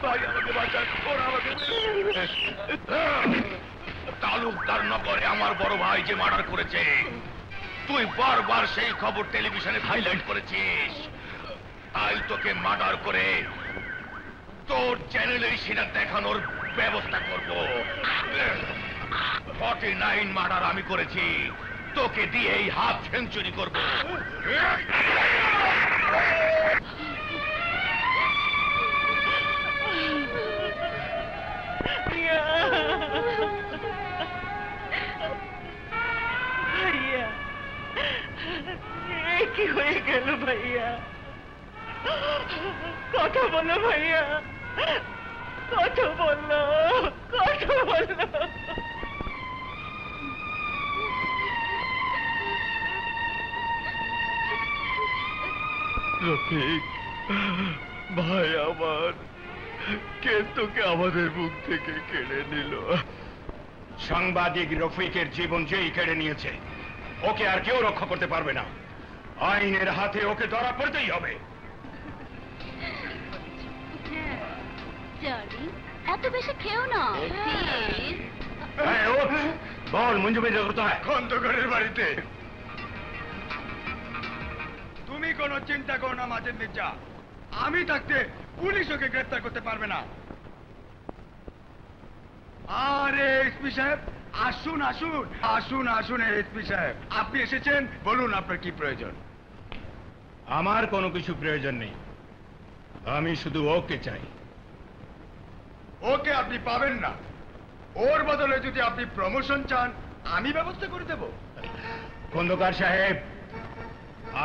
ভাই আমাকে বাঁচান, ওরা আমাকে তালুকদার নগরে আমার বড় ভাই যে মার্ডার করেছে, তুই বারবার সেই খবর টেলিভিশনে হাইলাইট করেছিস, তাই তোকে মার্ডার করে তোর চ্যানেলে সেটা দেখানোর ব্যবস্থা করব। 49 মার্ডার আমি করেছি, তোকে দিয়েই হাফ সেঞ্চুরি করব। ভাইয়া কি হয়ে গেল ভাইয়া? কথা বলো ভাইয়া, কথা বললো, কথা বললো। রফিক ভাই আমার, কে তোকে আমাদের মুখ থেকে কেড়ে নিল? সাংবাদিক রফিকের জীবন যেই কেড়ে নিয়েছে, ওকে আর কেউ রক্ষা করতে পারবে না। আইনের হাতে ওকে ধরা পড়তেই হবে। এত বেশি খেও না। বল মঞ্জু বেজা কোথায়? খন্দকারের বাড়িতে। তুমি কোনো চিন্তা করো না মাজেদ মির্জা, আমি থাকতে পুলিশ ওকে গ্রেফতার করতে পারবে না। আরে এসপি সাহেব, আসুন আসুন আসুন আসুন। এসপি সাহেব আপনি এসেছেন, বলুন আপনার কি প্রয়োজন? আমার কোনো কিছু প্রয়োজন নেই, আমি শুধু ওকে চাই। ওকে আপনি পাবেন না, ওর বদলে যদি আপনি প্রমোশন চান আমি ব্যবস্থা করে দেব। খন্দকার সাহেব,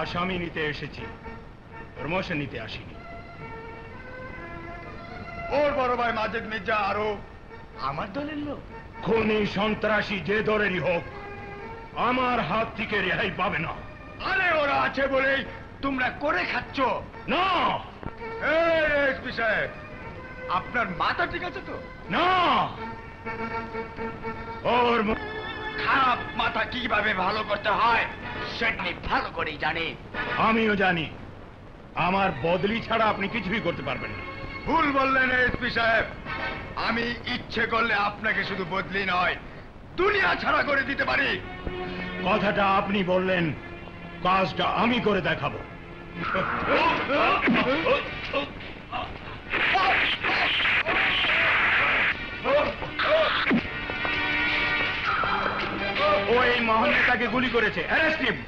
আসামি নিতে এসেছি, প্রমোশন নিতে আসিনি। ওর বড় ভাই মাজেদ মির্জা আরো আমার দলের লোক। খুনি সন্ত্রাসী যে দলেরই হোক, আমার হাত থেকে রেহাই পাবে না। আরে ওরা আছে বলেই তোমরা করে খাচ্ছ না। এসপি সাহেব, আপনার মাথা ঠিক আছে তো? না, ওর খারাপ মাথা কিভাবে ভালো করতে হয় সেটা আমি ভালো করেই জানি। আমিও জানি, আমার বদলি ছাড়া আপনি কিছুই করতে পারবেন না। ভুল বললেন এসপি সাহেব, আমি ইচ্ছে করলে আপনাকে শুধু বদলি নয়, দুনিয়া ছাড়া করে দিতে পারি। কথাটা আপনি বললেন, কাজটা আমি করে দেখাবো। ও এই মহান নেতাকে গুলি করেছে, অ্যারেস্ট হিম।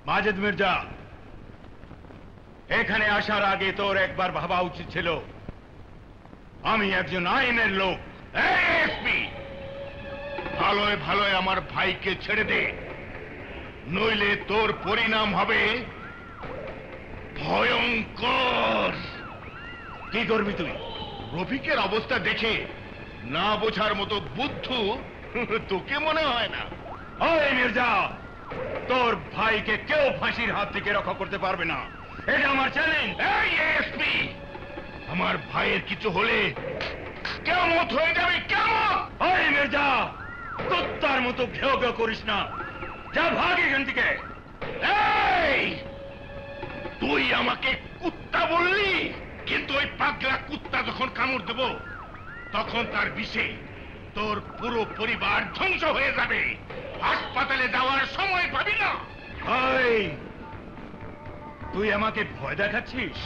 মাজেদ মির্জা, এখানে আসার আগে তোর একবার ভাবা উচিত ছিল আমি একজন আইনের লোক। এসপি, ভালোয় ভালোয় আমার ভাইকে ছেড়ে দে, নইলে তোর পরিণাম হবে ভয়ঙ্কর। কি করবি তুই? রফিকের অবস্থা দেখে না বোঝার মতো বুদ্ধু তোকে মনে হয় না? ওই মির্জা, তোর ভাইকে কেউ ফাঁসির হাত থেকে রক্ষা করতে পারবে না, এটা আমার চ্যালেঞ্জ। এই এসপি, আমার ভাইয়ের কিছু হলে কেমন হয়ে যাবে, কেমন? ওই মির্জা, কুত্তার মতো ঘেউ ঘেউ করিস না, যা ভাগ এখান থেকে। এই, তুই আমাকে কুত্তা বললি, কিন্তু ওই পাগলা কুত্তা যখন কামড় দেব, তখন তার বিষে তোর পুরো পরিবার ধ্বংস হয়ে যাবে, হাসপাতালে যাওয়ার সময় পাবি না। তুই আমাকে ভয় দেখাচ্ছিস?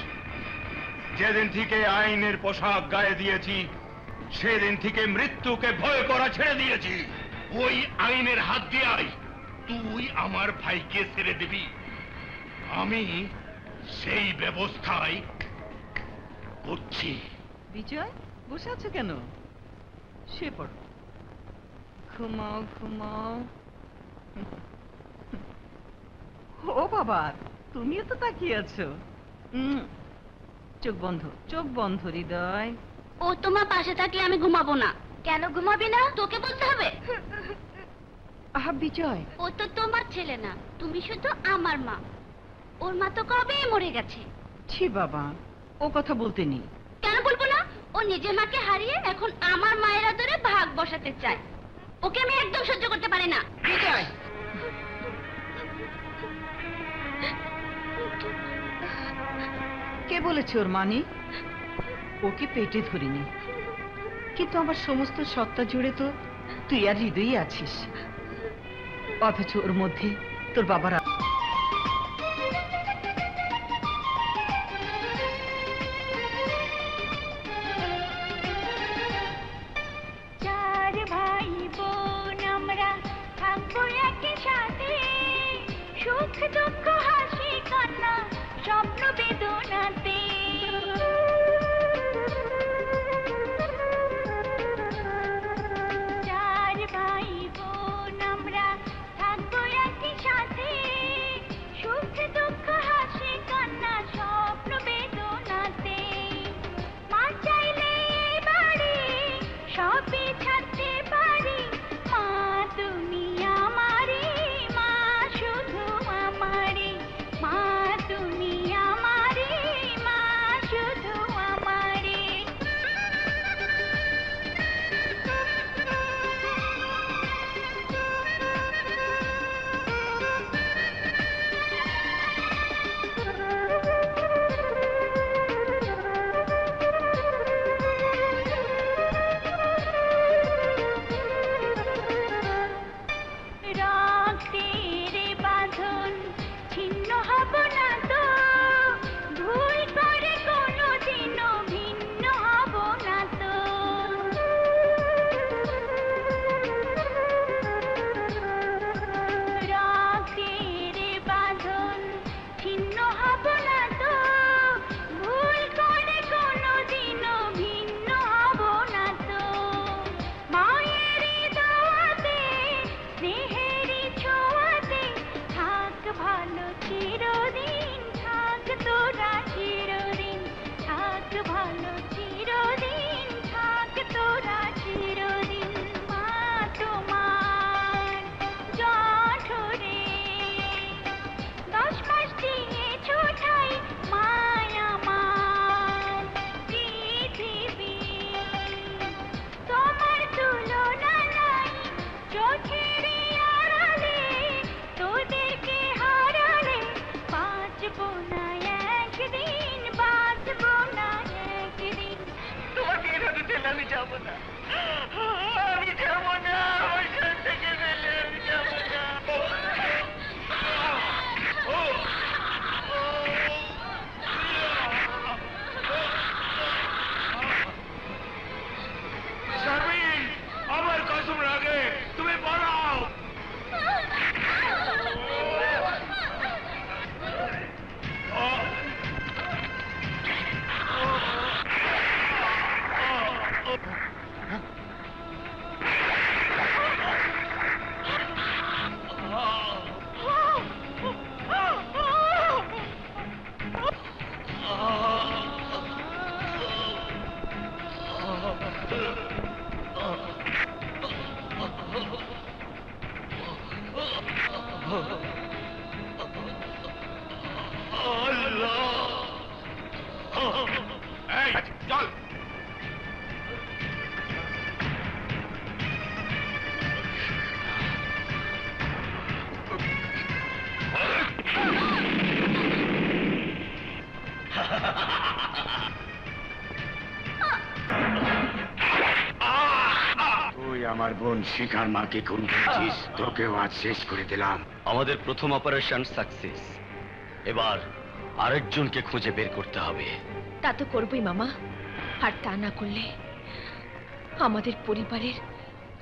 যেদিন থেকে আইনের পোশাক গায়ে দিয়েছি, সেদিন থেকে মৃত্যুকে ভয় করা ছেড়ে দিয়েছি। ওই আইনের হাত দিয়ে তুই আমার ভাইকে ছেড়ে দিবি, আমি সেই ব্যবস্থায় করছি। বিজয়, বসে আছো কেন? শুয়ে পড়ো, ঘুমাও ঘুমাও। ও বাবা, তুমিও তো তাকিয়ে আছো। চোখ বন্ধ, চোখ বন্ধ হৃদয়। ও তোমার পাশে থাকলে আমি ঘুমাবো না। কেন ঘুমাবি না? তোকে বলতে হবে। আহা বিজয়, ও তো তোমার ছেলে না, তুমি শুধু আমার মা। ওর মা তো কবেই মরে গেছে। ছি বাবা, ও কথা বলতে নেই। কেন বলবো না? ও নিজের মাকে হারিয়ে এখন আমার মায়ের আদরে ভাগ বসাতে চায়। ওকে আমি একদম সহ্য করতে পারি না। বিজয়, কে বলেছে ওর মানে? ওকে পেটে ধরিনি, কিন্তু আমার সমস্ত সত্তা জুড়ে তো তুই আর হৃদয়ই আছিস, অথচ ওর মধ্যে তোর বাবার চার ভাই বোন আমরা থাকবো একই সাথে, সুখ দুঃখ হাসি কান্না স্বপ্ন বেদনাতে। চার ভাই বোন আমরা থাকবো একই সাথে, সুখ দুঃখ হাসি কান্না স্বপ্ন বেদনাতে। মা চাইলে এই বাড়ি সবই ছাড়তে পারি, মা তুমি আমারে, মা শুধু আমারে, মা তুমি আমারে, মা শুধু আমারে। রক্তের বাঁধন ছিন্ন হব না তো, ভুল করে কোনোদিনও ভিন্ন হব না তো। রক্তের বাঁধন ছিন্ন হব না তো, ভুল করে কোনোদিনও ভিন্ন হব না তো। মায়েরই দোয়াতে স্নেহেরই ছোঁয়াতে থাক ভালো চিরদিন, থাক তোরা চিরদিন, থাক ভালো চিরদিন, থাক তোরা চিরদিন। মা তোমার জঠরে 10 মাস দিয়েছো ঠাই, মায় আমার পৃথিবী, তোমার তুলনা নাই চোখের আড়ালে, তোদেরকে হারালে বাঁচবো না একদিন, বাঁচবো না একদিন। তোমাকে এভাবে ফেলে আমি যাবো না, আমি যাবো না, ওইখান থেকে ফেলে আমি যাবো না। শারমিন, আমার কসম লাগে তুমি পড়াও। এই, চল। তুই আমার বোন শিখার মাকে খুন করেছিস, তোকেও আজ শেষ করে দিলাম। আমাদের প্রথম অপারেশন সাকসেস, এবার আরেকজনকে খুঁজে বের করতে হবে। তা তো করবই মামা, আর তা না করলে আমাদের পরিবারের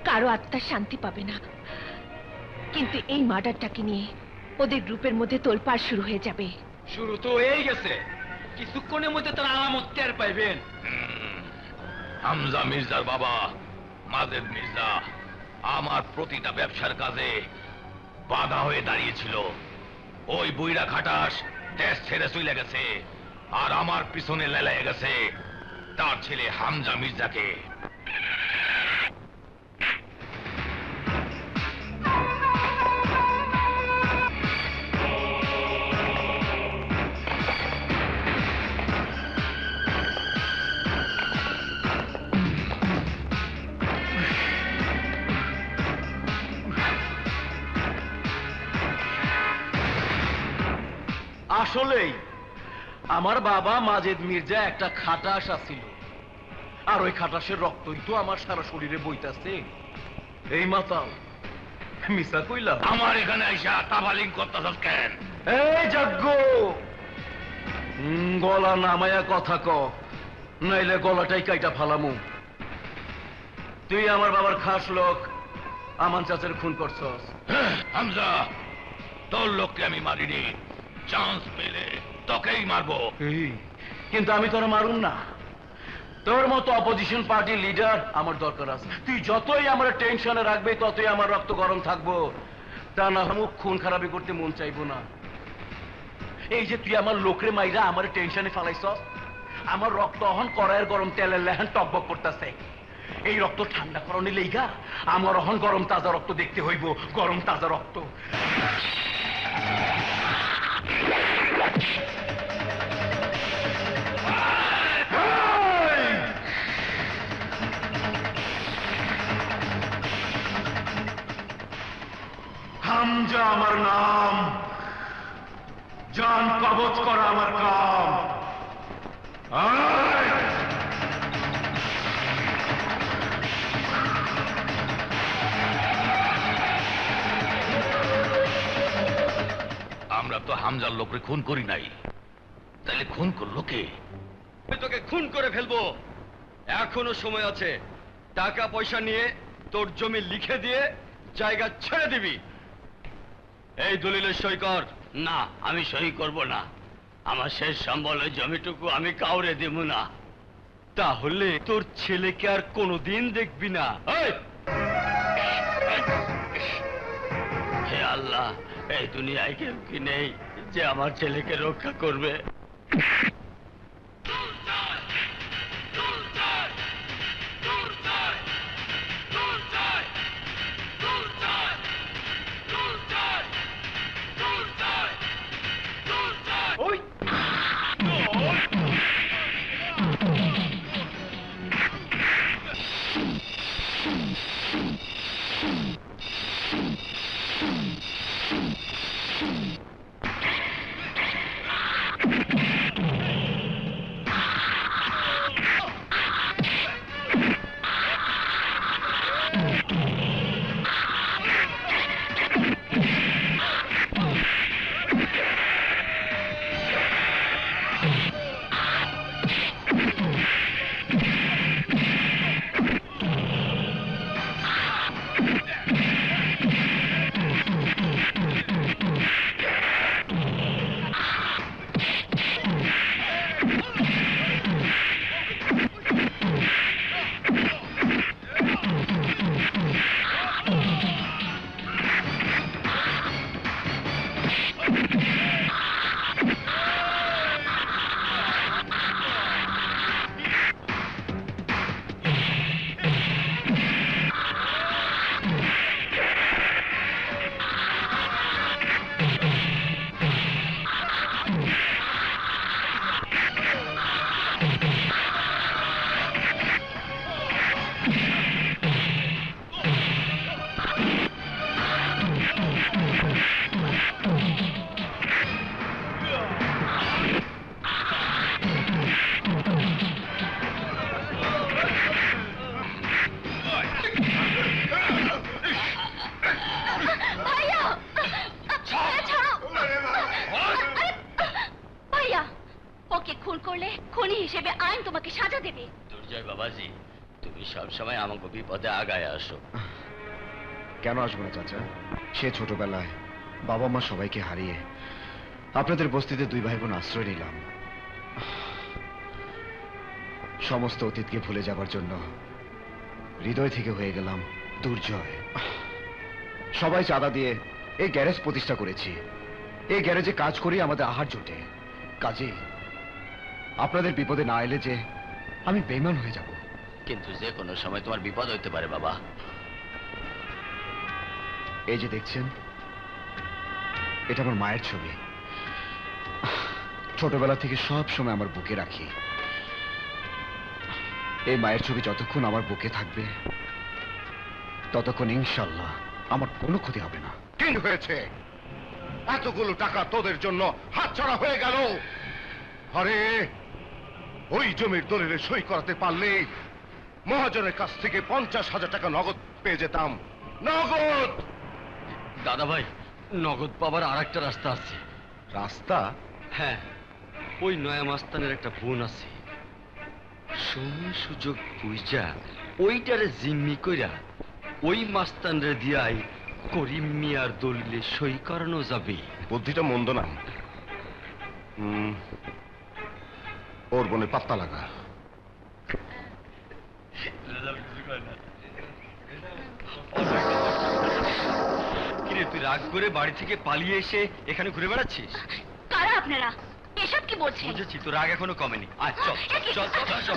কারো আত্মা শান্তি পাবে না। কিন্তু এই মার্ডারটাকে নিয়ে ওদের গ্রুপের মধ্যে তোলপাড় শুরু হয়ে যাবে। শুরু তো হয়েই গেছে, কিছুক্ষণের মধ্যে তারা আলামত টের পাইবেন। হামজা মির্জার বাবা মাজেদ মির্জা আমার প্রতিটা ব্যবসার কাজে বাধা হয়ে দাঁড়িয়েছিল। ওই বুইড়া খাটাস দেশ ছেড়ে চলে গেছে, আর আমার পিছনে লেলায় গেছে তার ছেলে হামজা মির্জাকে। আসলেই আমার বাবা মাজেদ মির্জা একটা খাটাস আছিল, আর ওই খাটাসের রক্তই তো আমার সারা শরীরে বইতাছে। এই মাতাল মিসা কইলাম? আমার এখানে আইসা তাবালিং করতেছস কেন? এই যজ্ঞ, গলা নামায়া কথা ক, নাইলে গলাটাই কাইটা ফালামু। তুই আমার বাবার খাস লোক, আমান চাচার খুন করছস। হামজা, তোর লোককে আমি মারিনি, চান্স পেলে তোকেই মারবো। কিন্তু আমি তোরা মারুম না। তোর মতো অপোজিশন পার্টি লিডার আমার দরকার আছে। তুই যতই আমার টেনশনে রাখবে ততই আমার রক্ত গরম থাকবো। তা না মুখ খুন খারাপি করতে মন চাইবো না। এই যে তুই আমার লোকরে মাইরা আমার টেনশনে ফালাইছস, আমার রক্ত অহন কড়াইয়ের গরম তেলের লেহান টকবক করতেছে। এই রক্ত ঠান্ডা করণে লেগা আমার অহন গরম তাজা রক্ত দেখতে হইব, গরম তাজা রক্ত। হামজা আমার নাম, জান কবজ করা আমার কাম। আয়! আমরা তো হামজার লোকরে খুন করি নাই, তাহলে খুন করলো কে? তোকে খুন করে ফেলবো, এখনো সময় আছে। টাকা পয়সা নিয়ে তোর জমি লিখে দিয়ে জায়গা ছেড়ে দিবি। এই দলিলে সই কর। না, আমি সই করব না। আমার শেষ সম্বলের জমিটুকু আমি কাউরে দেব না। তাহলে তোর ছেলেকে আর কোনোদিন দেখবি না। এই! হে আল্লাহ, এই দুনিয়ায় কেউ কি নেই যে আমার ছেলেকে রক্ষা করবে? খুনি হিসেবে আইন তোমাকে সাজা দেবে। দুর্জয় বাবাজি, তুমি সবসময় আমাকে বিপদে আগায় আসো। কেন আসবো না চাচা? সে ছোটবেলায় বাবা মা সবাইকে হারিয়ে আপনাদের বস্তিতে দুই ভাই বোন আশ্রয় নিলাম। সমস্ত অতীতকে ভুলে যাবার জন্য হৃদয় থেকে হয়ে গেলাম দুর্জয়। সবাই চাঁদা দিয়ে এই গ্যারেজ প্রতিষ্ঠা করেছি। এই গ্যারেজে কাজ করি আমাদের আহার জোটে। কাজে আপনাদের বিপদে না এলে যে আমি বেঈমান হয়ে যাব। কিন্তু যে কোনো সময় তোমার বিপদ হইতে পারে বাবা। এই যে দেখছেন, এটা আমার মায়ের ছবি। ছোটবেলা থেকে সব সময় আমার বুকে রাখি। এই মায়ের ছবি যতক্ষণ আমার বুকে থাকবে ততক্ষণ ইনশাআল্লাহ আমার কোনো ক্ষতি হবে না। কি হয়েছে? এতগুলো টাকা তোদের জন্য হাতছাড়া হয়ে গেল। আরে ওই জমির দলিলে সই করাতে পারলে মহাজনের কাছ থেকে 50,000 টাকা নগদ পেয়ে যেতাম। নগদ। দাদা ভাই, নগদ পাবার আর একটা রাস্তা আছে। রাস্তা? হ্যাঁ, ওই নয়া মাস্তানের একটা বোন আছে, সময় সুযোগ বুঝা ওইটারে জিম্মি কইরা ওই মাস্তানরে দিয়াই করিম মিয়ার দলিলে সই করানো যাবে। বুদ্ধিটা মন্দ না। ওর বোনের পাত্তা লাগা। কিরে, তুই রাগ করে বাড়ি থেকে পালিয়ে এসে এখানে ঘুরে বেড়াচ্ছিস? কারা আপনারা? এসব কি বলছেন? বুঝেছি, তোর রাগ এখনো কমেনি। আয় চল চল চল চল।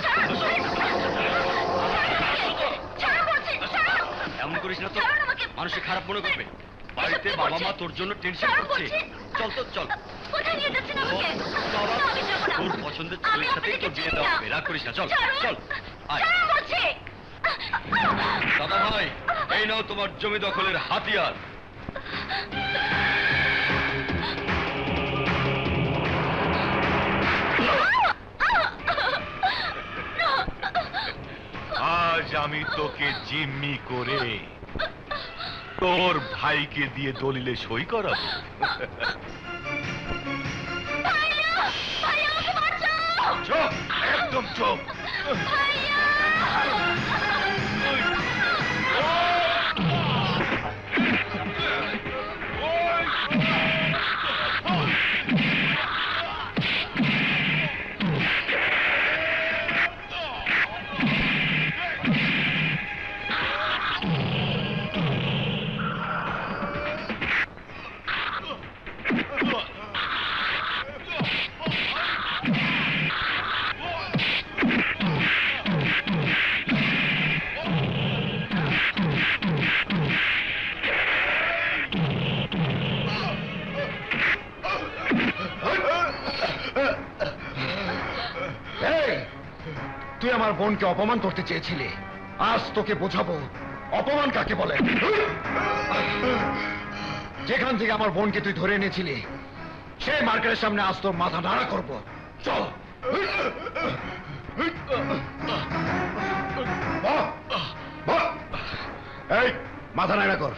ছাড়ো বলছি, ছাড়ো। এমন করিস না তো, ছাড়ুন আমাকে। মানুষে খারাপ মনে করবে। বাড়িতে এসব কি বাবা মা বলছেন? তোর জন্য টেনশন ছাড়ো করছে। বলছি। চল তো চল। কোথায় নিয়ে যাচ্ছেন আমাকে? বাবা, না, আমি যাবো না। তোর পছন্দের আমি ছেলের সাথেই আপনাকে তোর বিয়ে চিনি দেওয়া না। হবে। রাগ করিস না, চল ছাড়ুন। চল। আয় ছাড়ো বলছি। দাদা ভাই, এই নাও তোমার জমি দখলের হাতিয়ার। আজ আমি তোকে জিম্মি করে তোর ভাইকে দিয়ে দলিলে সই করাবো। ভাইয়া, ভাইয়া আমাকে বাঁচাও। চুপ, একদম চুপ। ভাইয়া। এই, তুই আমার বোনকে অপমান করতে চেয়েছিলি, আজ তোকে বোঝাবো অপমান কাকে বলে। যেখান থেকে আমার বোনকে তুই ধরে এনেছিলি সেই মার্কেটের সামনে আজ তোর মাথা নাড়া করবো। চল। বাহ, বাহ। এই, মাথা নাড়া কর।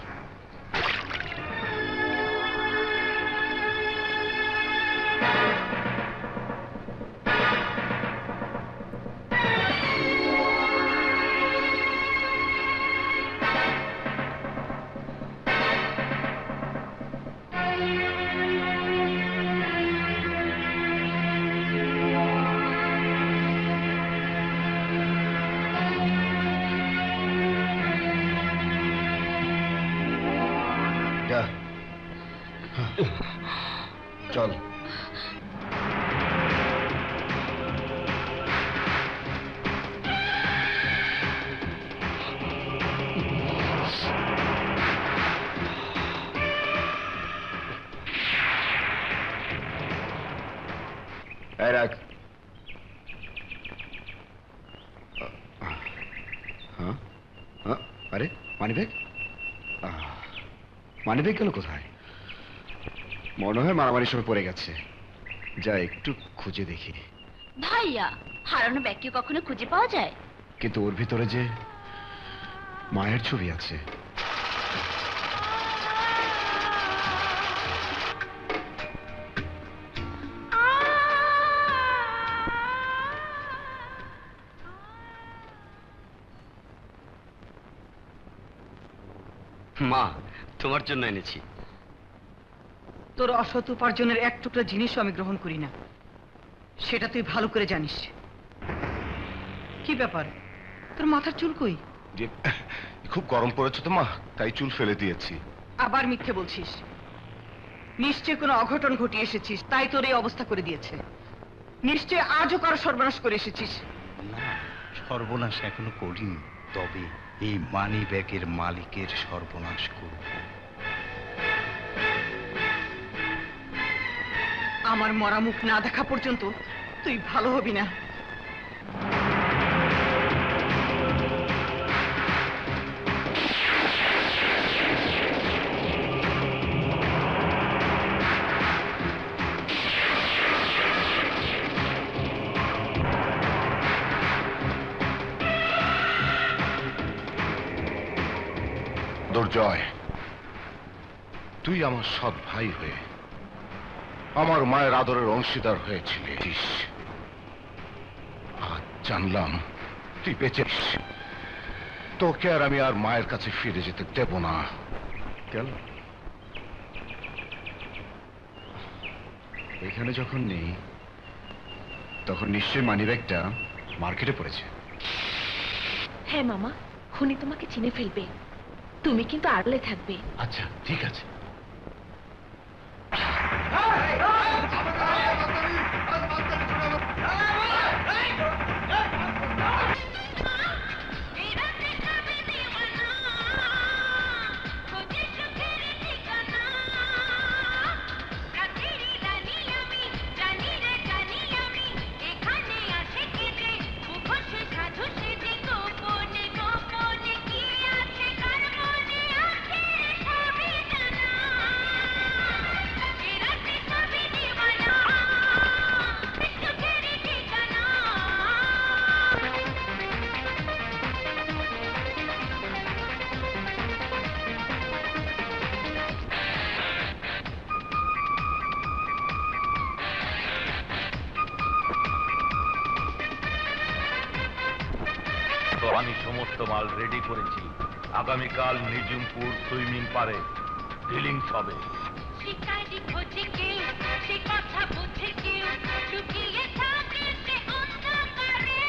যা। চল। এই রাখ। হ্যাঁ হ্যাঁ, আরে মানিব্যাগ, মানিব্যাগ গেল কোথায়? মনে হয় মারামারির সময় পড়ে গেছে। যা একটু খুঁজে দেখি। ভাইয়া, হারানো ব্যাগ কি কখনো খুঁজে পাওয়া যায়? কিন্তু ওর ভিতরে যে মায়ের ছবি আছে। মা, তোমার জন্য এনেছি। তোর অসৎ উপার্জনের এক টুকরা জিনিসও আমি গ্রহণ করি না, সেটা তুই ভালো করে জানিস। কি ব্যাপার, তোর মাথার চুল কই? যে খুব গরম পড়েছে তো মা, তাই চুল ফেলে দিয়েছি। আবার মিথ্যে বলছিস। নিশ্চয় কোনো অঘটন ঘটিয়ে এসেছিস, তাই তোর এই অবস্থা করে দিয়েছে। নিশ্চয় আজও কারো সর্বনাশ করে এসেছিস। না, সর্বনাশ এখনো করিনি, তবে এই মানি ব্যাগের মালিকের সর্বনাশ করব। আমার মরা মুখ না দেখা পর্যন্ত তুই ভালো হবি না। দুর্জয়, তুই আমার সৎ ভাই হয়ে আমার মায়ের আদরের অংশীদার হয়েছিলিস। আজ জানলাম তুই বেঁচে আছিস। তোকে আর আমি আর মায়ের কাছে ফিরে যেতে দেব না। কেন? এখানে যখন নেই তখন নিশ্চয়ই মানিব্যাগটা মার্কেটে পড়েছে। হ্যাঁ মামা, খুনি তোমাকে চিনে ফেলবে, তুমি কিন্তু আড়লে থাকবে। আচ্ছা ঠিক আছে। তো আমি সমস্ত মাল রেডি করেছি। আগামীকাল নিজুমপুর সুইমিং পারে ডিলিংস হবে। শিকারি খোঁজে কেউ, সে কথা বোঝে কেউ, লুকিয়ে থাকে সে অন্ধকারে।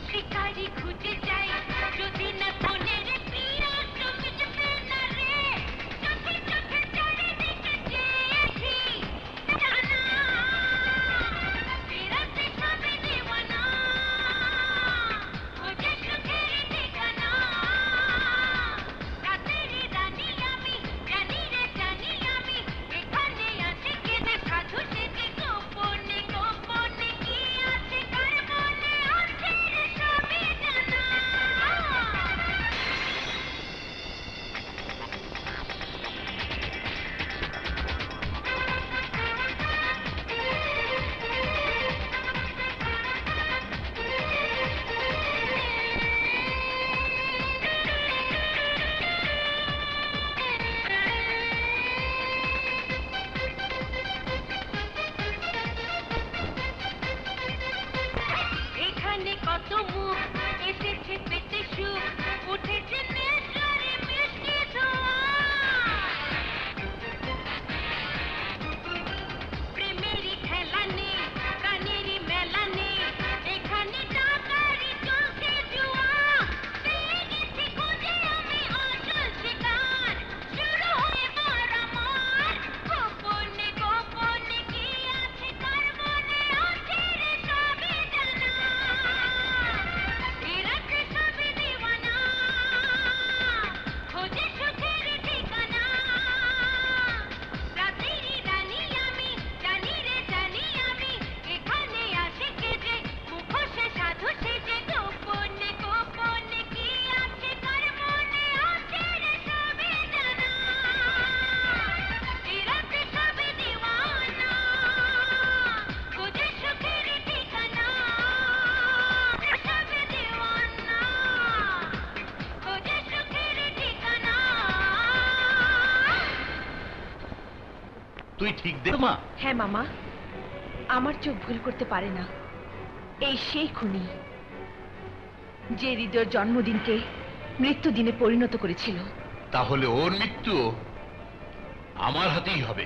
শিকারি খুঁজে যায় যদি না মনের প্রিয় চোখে যেতে না রে। চোখে চোখে চারিদিকে চেয়েছি জানা, ফেরাতে সবে দেওয়ানা, খোঁজে সুখের ঠিকানা। রাতের রানী আমি, জানি রে জানি আমি, এখানে আছে কেঁদে সাধু সেজে গোপনে গোপনে কি আছে কার মনে আছে রে সবই জানা। এখানে কত মুখ এসেছে পেতে সুখ, উঠেছে নেশারে মিষ্টি ধোঁয়া। প্রেমেরই খেলা নেই, প্রাণেরই মেলা নেই, এখানে টাকারই চলছে জুয়া। পেয়ে গেছি খুঁজে আমি আসল শিকার, শুরু হয়ে মারামার। গোপনে গোপনে কি আছে কার মনে আছে রে সবই জানা। এরাতে সবই দিওয়ানা, খোঁজে সুখের ঠিকানা। রাতেরই রানী আমি, জানি রে জানি আমি, এখানে আসে কেজে মুখোশে সাধু সেজে গোপনে গোপনে কি আছে কার মনে আছে রে সবই জানা। এরাতে সবই দিওয়ানা, খোঁজে সুখের ঠিকানা। সবই দিওয়ানা, খোঁজে সুখের ঠিকানা। তুই ঠিক দে মা। হ্যাঁ মামা, আমার চোখ ভুল করতে পারে না। এই সেই খুনি যে হৃদয়ের জন্মদিনকে মৃত্যুদিনে পরিণত করেছিল। তাহলে ওর মৃত্যু আমার হাতেই হবে।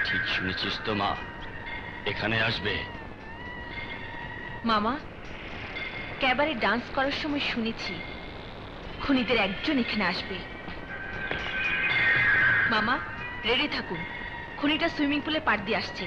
ঠিক শুনেছিস তো মা, এখানে আসবে। মামা, ক্যাবারে ডান্স করার সময় শুনেছি খুনিদের একজন এখানে আসবে। মামা রেডি থাকুন, খুনিটা সুইমিং পুলে পাড় দিয়ে আসছে।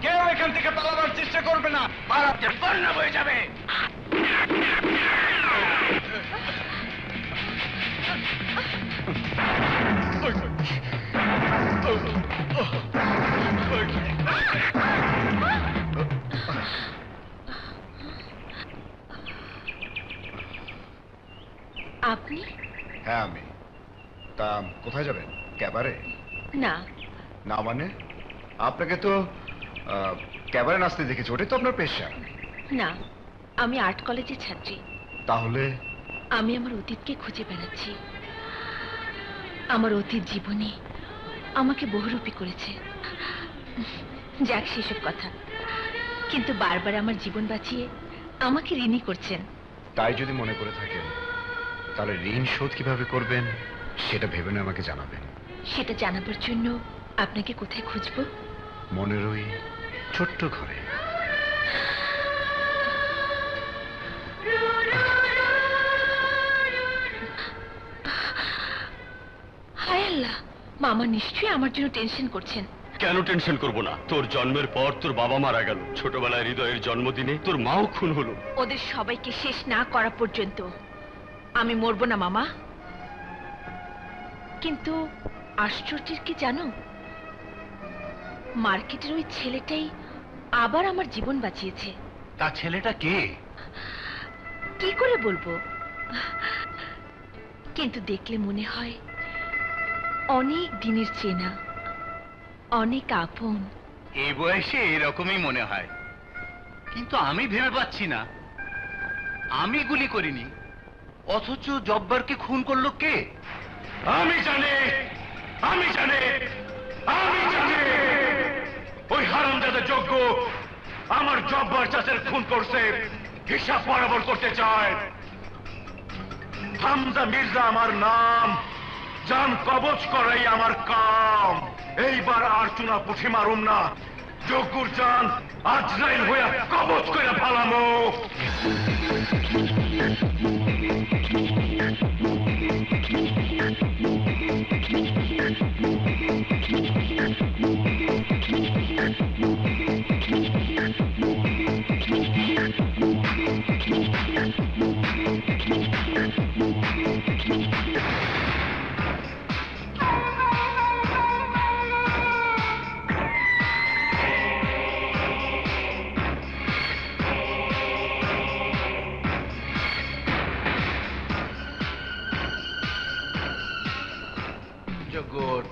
কেউ এখান থেকে পালাবার চেষ্টা করবে না, পালাতে বন্যা বয়ে যাবে। আপনি? হ্যাঁ আমি। তা কোথায় যাবেন? ক্যাবারে? না, না মানে? আপনাকে তো ক্যাবারে নাচতে দেখেছি, ওটাই তো আপনার পেশা। না, আমি আর্ট কলেজের ছাত্রী। তাহলে? আমি আমার অতীতকে খুঁজে বেড়াচ্ছি। আমার অতীত জীবনী আমাকে বহুরূপী করেছে। যাক সেসব কথা, কিন্তু বারবার আমার জীবন বাঁচিয়ে আমাকে ঋণী করছেন। তাই যদি মনে করে থাকেন, তাহলে ঋণ শোধ কিভাবে করবেন সেটা ভেবে না আমাকে জানাবেন। সেটা জানাবার জন্য আপনাকে কোথায় খুঁজবো? মনের ওই ছোট্ট ঘরে। হায় আল্লাহ, মামা নিশ্চয়ই আমার জন্য টেনশন করছেন। কেন টেনশন করব না? তোর জন্মের পর তোর বাবা মারা গেল, ছোটবেলায় হৃদয়ের জন্মদিনে তোর মাও খুন হলো। ওদের সবাইকে শেষ না করা পর্যন্ত আমি মরবো না মামা। কিন্তু আশ্চর্যের কি জানো, মার্কেটের ওই ছেলেটাই আবার আমার জীবন বাঁচিয়েছে। তা ছেলেটা কে? কি করে বলবো, কিন্তু দেখলে মনে হয় অনেক দিনের চেনা, অনেক আপন। এই বয়সে এরকমই মনে হয়, কিন্তু আমি ভেবে পাচ্ছি না। আমি গুলি করিনি, অথচ জব্বারকে খুন করলো কে? আমি জানি, আমি জানি, আমি জানি। ওই হারামজাদা যোগ্য আমার জব্বার চাচার খুন করছে, হিসাব বরাবর করতে চায়। হামজা মির্জা আমার নাম, জান কবজ করাই আমার কাম। এইবার আর চুনা পুঁঠি মারুম না, যজ্ঞুর জান আজরাইল হইয়া কবজ করে ফালামো। জগৎ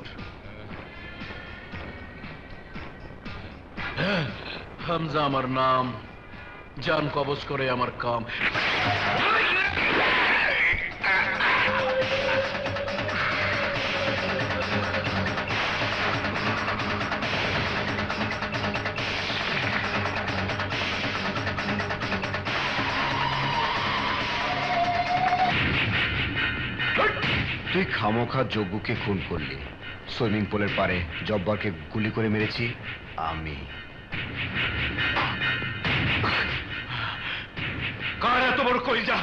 হামজা আমার নাম, জান কবজ করে আমার কাম। তুই খামোখা যজ্ঞকে খুন করলি, সুইমিং পুলের পারে জব্বারকে গুলি করে মেরেছি আমি। কার এত বড় কইজা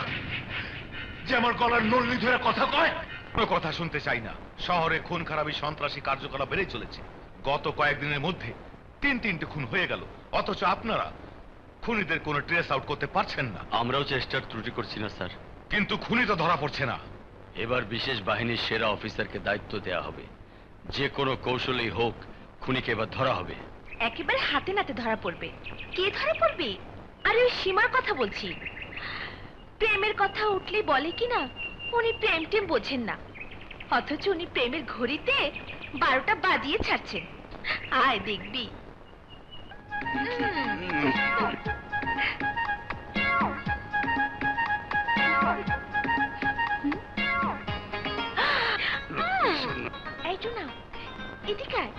যে আমার গলার নল্লি ধরে কথা কয়? কোনো কথা শুনতে চাই না। শহরে খুন খারাপি সন্ত্রাসী কার্যকলাপ বেড়ে চলেছে। গত কয়েকদিনের মধ্যে তিনটে খুন হয়ে গেল, অথচ আপনারা খুনিদের কোনো ট্রেস আউট করতে পারছেন না। আমরাও চেষ্টার ত্রুটি করছি না স্যার। কিন্তু খুনি তো ধরা পড়ছে না। এবার বিশেষ বাহিনীর সেরা অফিসারকে দায়িত্ব দেয়া হবে। যে কোনো কৌশলেই হোক খুনিকে এবার ধরা হবে। একেবারে হাতে নাতে ধরা পড়বে। কে ধরা পড়বে? আরে ওই সীমার কথা বলছি। প্রেমের কথা উঠলে বলে কিনা উনি প্রেম টেম বোঝেন না, অথচ উনি প্রেমের ঘড়িতে 12টা বাজিয়ে ছাড়ছেন। আয় দেখবি। এই তো না, এদিকে আয়,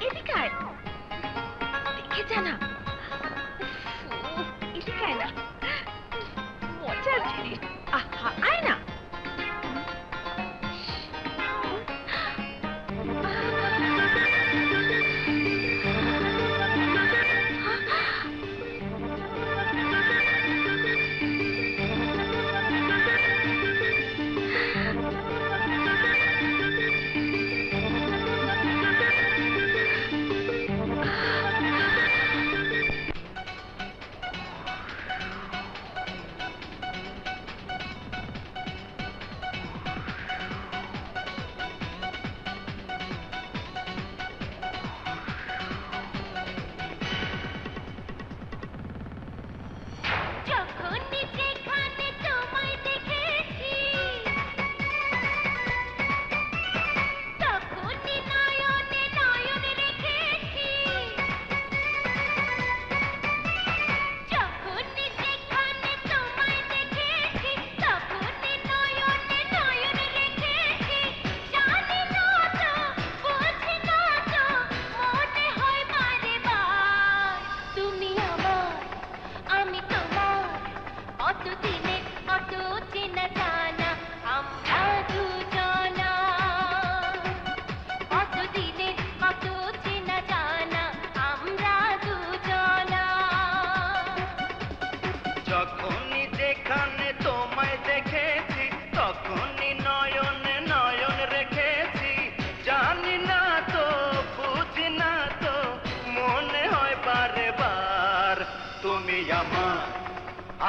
এদিকে আয়, দেখে জানা, এদিকে আয় না, মজার জিনিস। আহা, আয় না।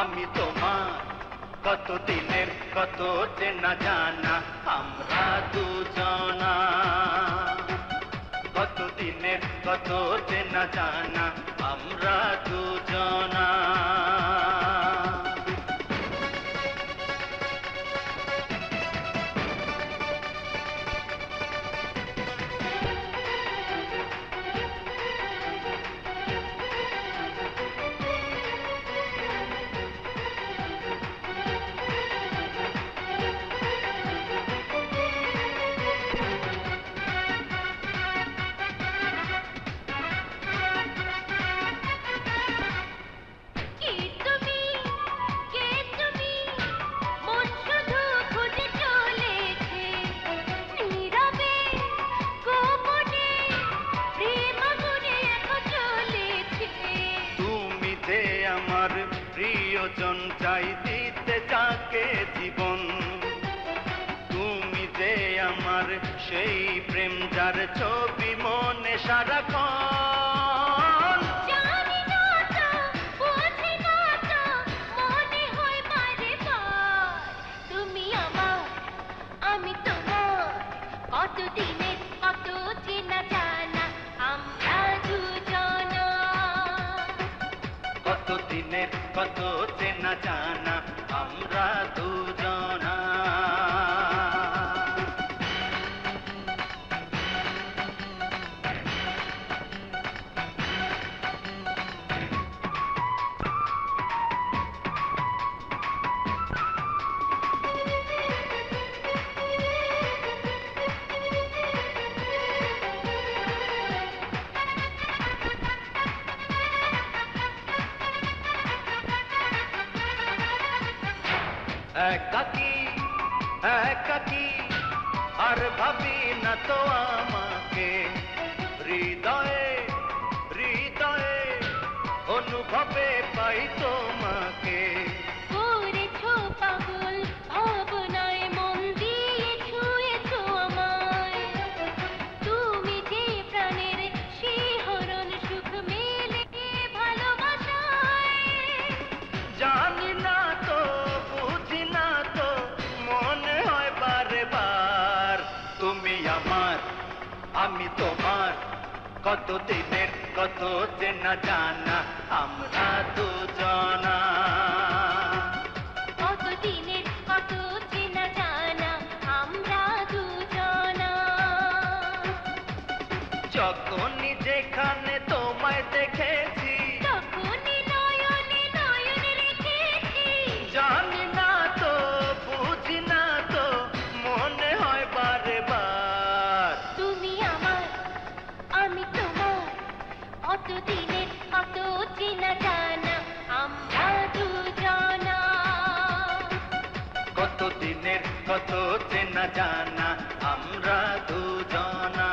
আমি তোমার, কত দিনের কত চেনা জানা আমরা দুজনা, কত দিনের কত চেনা জানা আমরা দুজনা। কে তুমি মন শুধু খুঁজে চলেছে নীরবে গোপনে প্রেম আগুনে এখন চলেছে। তুমি যে আমার প্রিয়জন, চাই দিতে যাকে জীবন, তুমি যে আমার সেই প্রেম যার ছবি মনে সারাক্ষণ। জানি না তো বুঝি না তো মনে হয় বারে বার তুমি আমার আমি তোমার, কত দিনের কত চেনা জানা আমরা দুজনা। কত দিনের কত চেনা জানা আমরা দুজনা। একাকী একাকী আর ভাবি না তো আমাকে, হৃদয়ে হৃদয়ে অনুভবে পাই তোমাকে। করেছো পাগল ভাবনায় মন দিয়ে ছুঁয়েছো আমায়, তুমি যে প্রাণের শিহরণ সুখ মেলে ভালোবাসায়। জানি না তো বুঝি না তো মনে হয় বারে বার তুমি আমার আমি তোমার, কত দিনের কত চেনা জানা আমরা দুজনা। কত দিনের কত চেনা জানা আমরা দুজনা। যখনই যেখানে তোমায় দেখেছি, তখনই নয়নে নয়ন রেখেছি। জানি না তো বুঝি না তো মনে হয় বারে বার তুমি আমার আমি তোমার, কত দিনের কত চেনা জানা আমরা দুজনা। কত দিনের কত চেনা জানা আমরা দুজনা।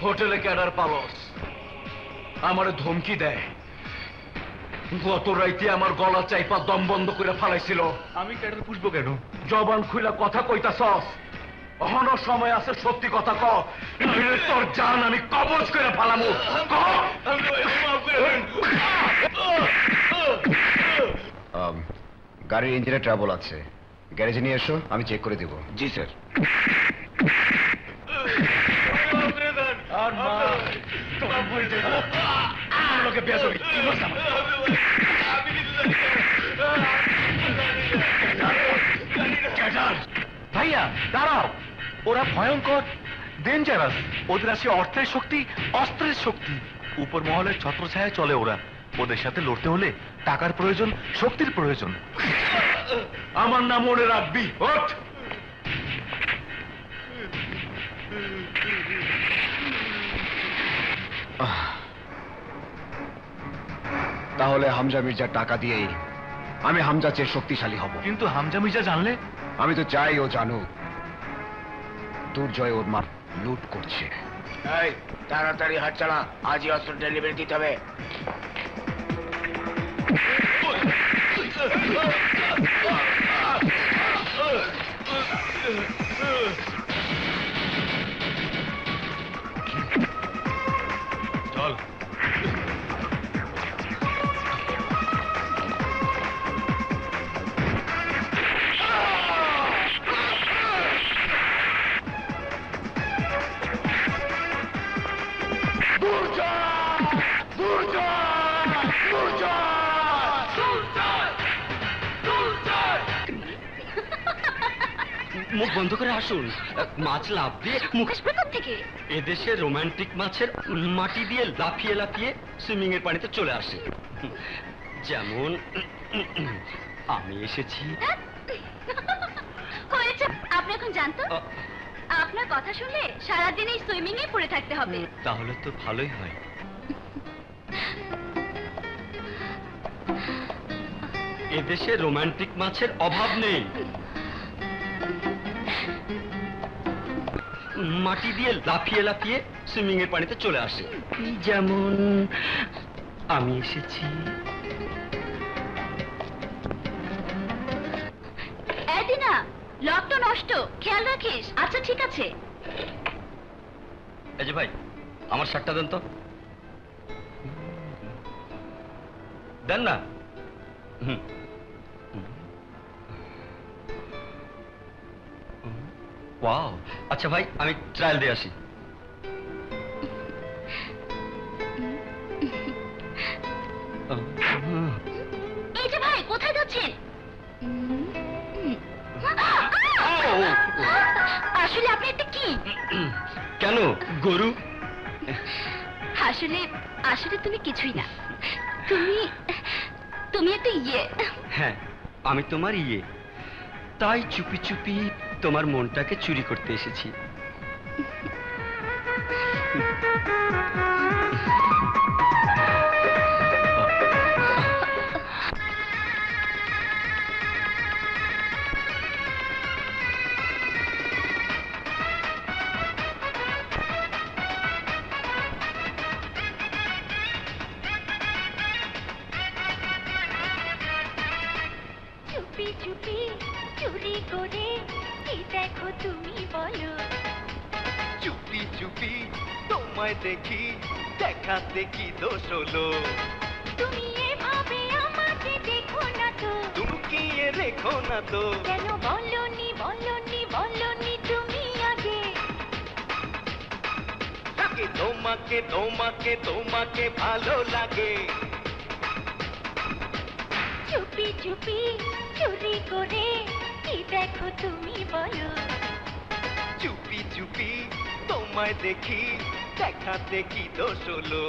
হোটেলে ক্যাডার পালস আমার ধমকি দেয়, গত রাইতে আমার গলা চাইপা দম বন্ধ করে ফালাইছিল। আমি ক্যাডার পুষবো কেন? জবান খুইলা কথা কইতাছস, অহনো সময় আছে সত্যি কথা ক, নইলে তোর জান আমি কবজ করে ফালামু। ক। গাড়ির ইঞ্জিনে ট্রাবল আছে, গ্যারেজে নিয়ে এসো, আমি চেক করে দেব। জি স্যার। আর মা তোর বই দেব, লোকে বিয়া করবি কি বলছ আমার? ক্যাডার ভাইয়া দাঁড়াও, ওরা ভয়ঙ্কর ডেঞ্জারাস, ওদের আছে অর্থের শক্তি অস্ত্রের শক্তি, উপর মহলের ছত্রছায়ায় চলে ওরা। ওদের সাথে লড়তে হলে টাকার প্রয়োজন, শক্তির প্রয়োজন। আমার নাম মনে রাখবি। ওঠ। তাহলে হামজা মির্জার টাকা দিয়েই আমি হামজা চেয়ে শক্তিশালী হব। কিন্তু হামজা মির্জা জানলে? আমি তো চাই ও জানুক দুর্জয় ওর মার লুট করছে। তাড়াতাড়ি হাট চালা, আজই অস্ত্র ডেলিভারি দিতে হবে। চল। মুখ বন্ধ করে আসুন। মাছ লাফ দিয়ে মুখ আসবে থেকে এদেশে রোমান্টিক মাছের মাটি দিয়ে লাফিয়ে লাফিয়ে সুইমিং এর পানিতে চলে আসে। যেমন আমি এসেছি। হয়েছে, আপনি এখন জানতো আপনার কথা শুনলে সারাদিন এই সুইমিং এ পড়ে থাকতে হবে। তাহলে তো ভালোই হয়। এদেশে রোমান্টিক মাছের অভাব নেই। মাটি দিয়ে লাফিয়ে লাফিয়ে সুইমিং এর পানিতে চলে আসে। যেমন আমি এসেছি। এদিনা লকটা নষ্ট, খেয়াল রাখিস। আচ্ছা ঠিক আছে। এই যে ভাই, আমার শার্টটা দেন তো। দেন না। ওয়াও, আচ্ছা ভাই, আমি ট্রায়াল দিয়ে আসি। এই যে ভাই, কোথায় যাচ্ছেন? আসলে আপনি একটা কি? কেন গরু? আসলে আসলে তুমি কিছুই না। তুমি একটা ইয়ে। হ্যাঁ, আমি তোমার ইয়ে। তাই চুপি চুপি তোমার মনটাকে চুরি করতে এসেছি। চুপি চুপি চুরি করে কি দেখো তুমি বলো? চুপি চুপি তোমায় দেখি, দেখাতে কি দোষ হলো? তুমি এভাবে আমাকে দেখো না তো, লুকিয়ে রেখো না তো। কেন বলনি বলনি বলনি তুমি আগে? তাকে তোমাকে তোমাকে তোমাকে ভালো লাগে। চুপি চুপি চুরি করে কি দেখো তুমি বলো? চুপি চুপি তোমায় দেখি, দেখাতে কি দোষ হলো?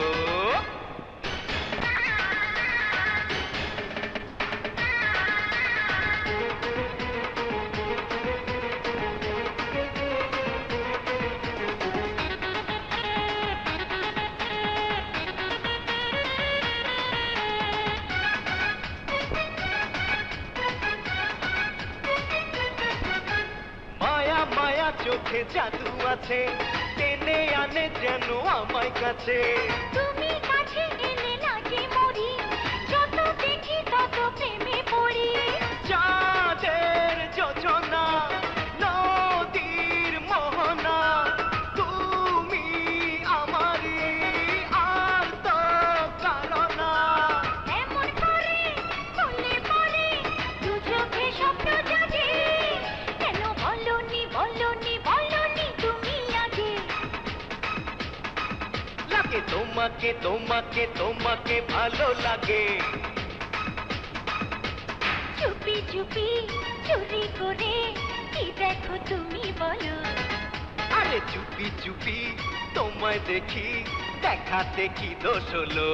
মায়া মায়া চোখে জাদু আছে, টেনে আনে যেন আমায় কাছে। তুমি কাছে এলে লাগে মরি, যত দেখি তত প্রেমে পড়ি। চাঁদের যোজনা, নদীর মোহনা, তুমি আমারই, আর তো কারো না। এমন করে বলে পড়ে দু চোখে স্বপ্ন জাগে। কেন বলনি বলনি বলনি তুমি আগে? লাগে তোমাকে তোমাকে তোমাকে ভালো লাগে। চুপি চুপি চুরি করে কি দেখো তুমি বলো? আরে চুপি চুপি তোমায় দেখি, দেখাতে কি দোষ হলো?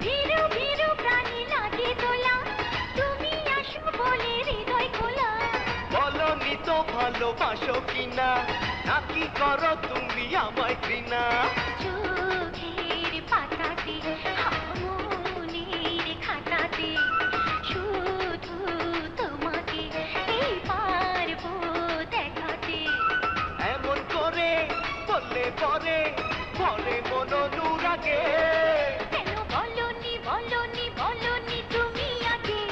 ভীরু ভীরু প্রাণী লাগে দোলা, তুমি আসো বলে হৃদয় খোলা। বলনি তো ভালোবাসো কিনা, নাকি করো তুমি আমায় ঘৃণা? চোখের পাতাতে মনের খাতাতে শুধু তোমাকে এই পারবো দেখাতে। এমন করে বললে পরে পরে মন অনুরাগে। কেন বলনি বলনি বলনি তুমি আগে?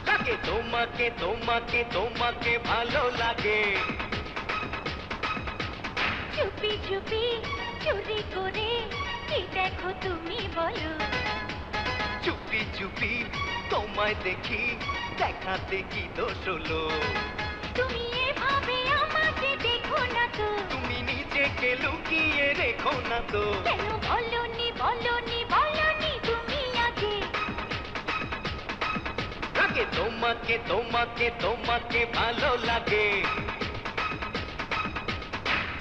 লাগে তোমাকে তোমাকে তোমাকে ভালো লাগে। চুপি চুপি চুরি করে কি দেখো তুমি বলো? চুপি চুপি তোমায় দেখি, দেখাতে কি দোষ হলো? তুমি এভাবে আমাকে দেখো না তো। তুমি নিজেকে লুকিয়ে রেখো না তো। কেন বলনি বলনি বলনি তুমি আগে? লাগে তোমাকে তোমাকে তোমাকে ভালো লাগে।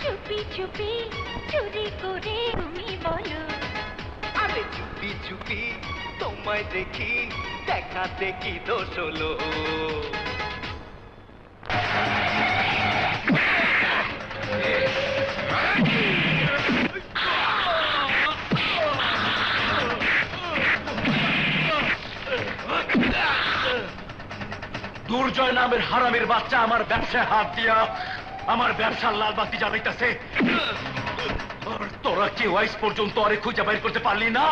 চুপি চুপি চুরি করে তুমি বলো? আরে চুপি চুপি তোমায় দেখি, দেখাতে কি দোষ হলো? দুর্জয় নামের হারামের বাচ্চা আমার ব্যবসায় হাত দিয়া আমার ব্যবসার লাল বাতি জ্বালাইতেছে। আর তোরা কেউ আজ পর্যন্ত আরে খুঁজে বের করতে পারলি না।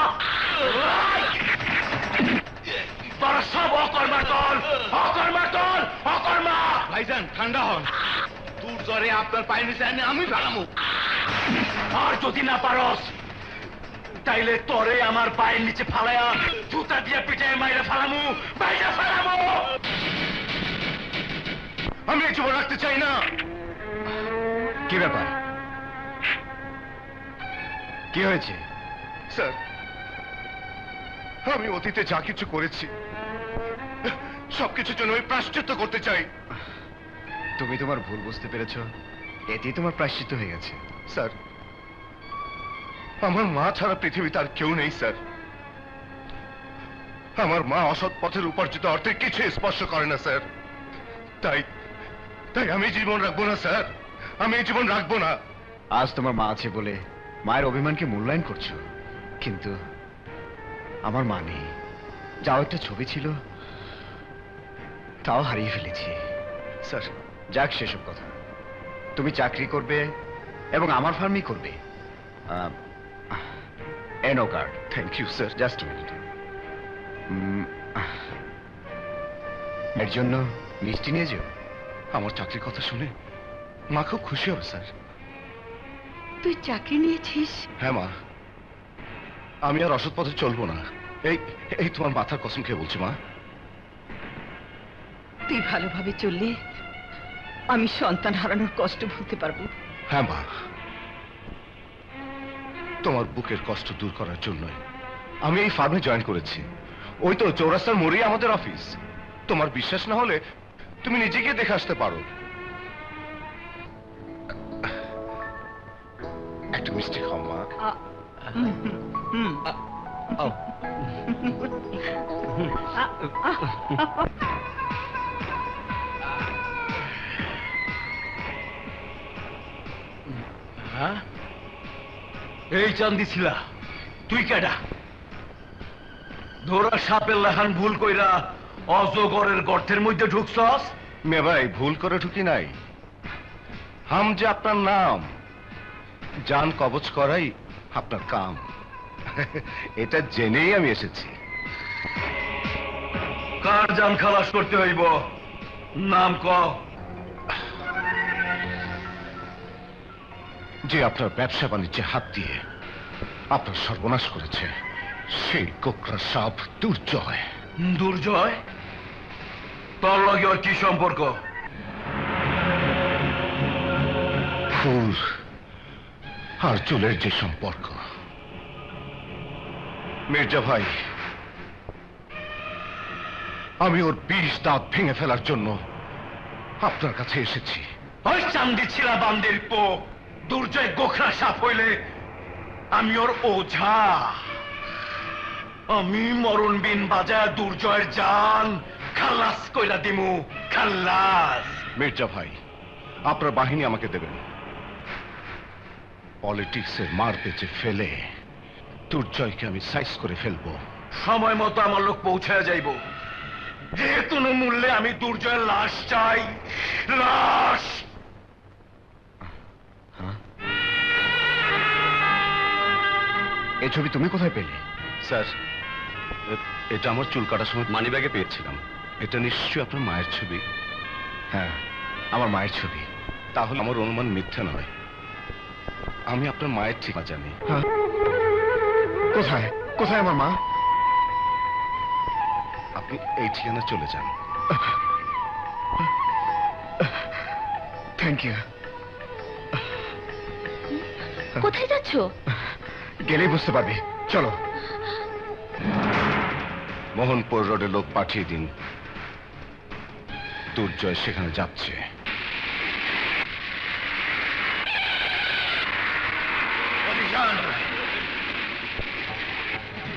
তোরা সব অকর্মার দল, অকর্মার দল, অকর্মা। ভাইজান ঠান্ডা হন, দুর্জরে আপনার পায়ের নিচে আমি ফেলামু। আর যদি না পারস তাইলে তোরে আমার পায়ের নিচে ফালায়া জুতা দিয়ে পিঠে মাইরে ফালামু, বাইরে ফালামু। আমি এই জীবন রাখতে চাই না। কি ব্যাপার? কি হয়েছে? স্যার, আমি অতীতে যা কিছু করেছি সবকিছুর জন্য আমি প্রায়শ্চিত্ত করতে চাই। তুমি তোমার ভুল বুঝতে পেরেছো, এতেই তোমার প্রায়শ্চিত্ত হয়ে গেছে। স্যার, আমার মা ছাড়া পৃথিবীতে আর কেউ নেই স্যার। আমার মা অসৎ পথের উপার্জিত অর্থে কিছু স্পর্শ করে না স্যার। তাই তাই আমি জীবন রাখবো না স্যার, আমি এই জীবন রাখবো না। আজ তোমার মা আছে বলে মায়ের অভিমানকে মূল্যায়ন করছো, কিন্তু আমার মা নেই। যাও একটা ছবি ছিল তাও হারিয়ে ফেলেছি। স্যার, যাক সেসব কথা। তুমি চাকরি করবে এবং আমার ফার্মই করবে। এনো card. Thank you sir. Just minute. এর জন্য মিষ্টি নিয়ে যাও। আমার চাকরির কথা শুনে মা খুব খুশি হবে স্যার। তুই চাকরি নিয়েছিস? হ্যাঁ মা, আমি আর অসৎ পথে চলবো না। এই এই তোমার মাথার কসম খেয়ে বলছি মা। তুই ভালোভাবে চললে আমি সন্তান হারানোর কষ্ট ভুলতে পারবো। হ্যাঁ মা, তোমার বুকের কষ্ট দূর করার জন্যই আমি এই ফার্মে জয়েন করেছি। ওই তো চৌরাস্তার মোড়েই আমাদের অফিস। তোমার বিশ্বাস না হলে তুমি নিজে গিয়ে দেখে আসতে পারো। একটু মিষ্টি খাও মা। এই চান্দি ছিলা তুই কেডা? ধরা সাপের লাহান ভুল কইরা অজগরের গর্তের মধ্যে ঢুকছস? মে ভাই, ভুল করে ঢুকি নাই। হাম যে আপনার নাম, জান কবচ করাই আপনার কাম। এটা জেনেই আমি এসেছি। কার জান খালাস করতে হইব? নাম ক। যে আপনার ব্যবসা বাণিজ্যে হাত দিয়ে আপনার সর্বনাশ করেছে, সেই কোকড়া সাপ দুর্জয়। দুর্জয়? তোর লগে ওর কি সম্পর্ক? ফুল আর চুলের যে সম্পর্ক। মির্জা ভাই, আমি ওর 20 দাঁত ভেঙে ফেলার জন্য আপনার কাছে এসেছি। ওই চান্দি ছিলা বান্দির পো দুর্জয় গোখরা সাপ হইলে আমি ওর ওঝা। আমি মরণ বিন বাজায় দুর্জয়ের জান খাল্লাস কইরা দিমু, খাল্লাস। মির্জা ভাই, আপনার বাহিনী আমাকে দেবেন। পলিটিক্সের মার পেচে ফেলে দুর্জয়কে আমি সাইজ করে ফেলবো। সময় মতো আমার লোক পৌঁছায় যাইব। যে কোনো মূল্যে আমি দুর্জয়ের লাশ চাই, লাশ। এই ছবি তুমি কোথায় পেলে? স্যার, এটা আমার চুল কাটার সময় মানিব্যাগে পেয়েছিলাম। এটা নিশ্চয়ই আপনার মায়ের ছবি। হ্যাঁ, আমার মায়ের ছবি। তাহলে আমার অনুমান মিথ্যা নয়। আমি আপনার মায়ের ঠিকানা জানি। হ্যাঁ? কোথায় কোথায় আমার মা? আপনি এই ঠিকানা চলে যান। Thank you. কোথায় যাচ্ছো? গেলেই বুঝতে পারবে, চলো। মোহনপুর রোডে লোক পাঠিয়ে দিন, দুর্জয় সেখানে যাচ্ছে।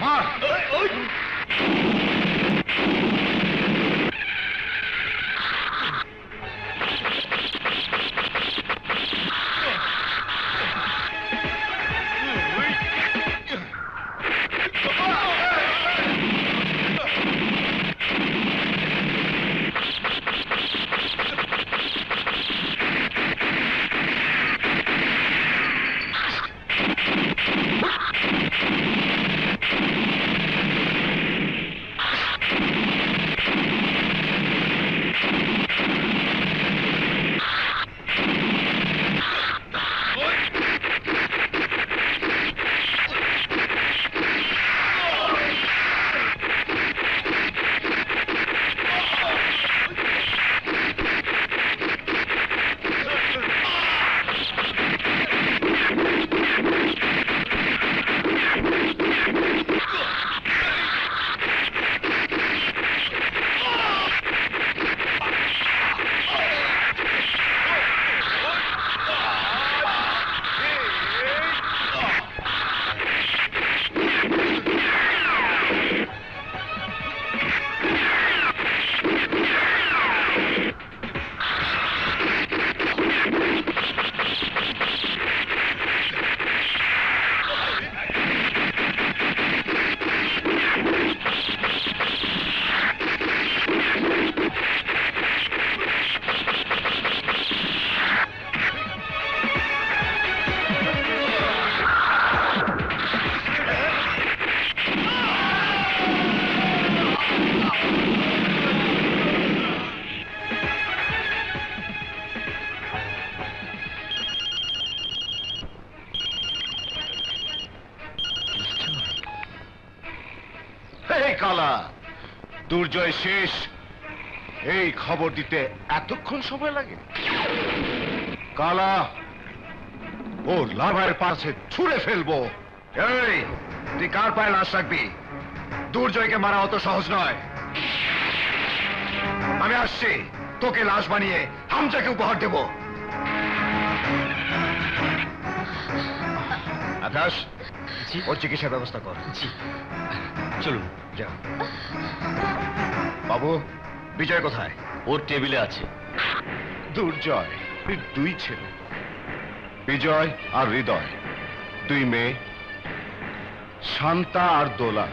মার! এই কালা, দুর্জয় শেষ, এই খবর দিতে এতক্ষণ সময় লাগে? কালা, ও লাভার পাশে ছুঁড়ে ফেলবো। এই, তুই কার পায়ে লাশ রাখবি? দুর্জয়কে মারা অত সহজ নয়। আমি আসছি, তোকে লাশ বানিয়ে হামজাকে উপহার দেব। আকাশ, ওর চিকিৎসার ব্যবস্থা কর। চলুন। যা। বাবু, বিজয় কোথায়? ওর টেবিলে আছে। দুর্জয়, দুই ছেলে, বিজয় আর হৃদয়, দুই মেয়ে, শান্তা আর দোলা।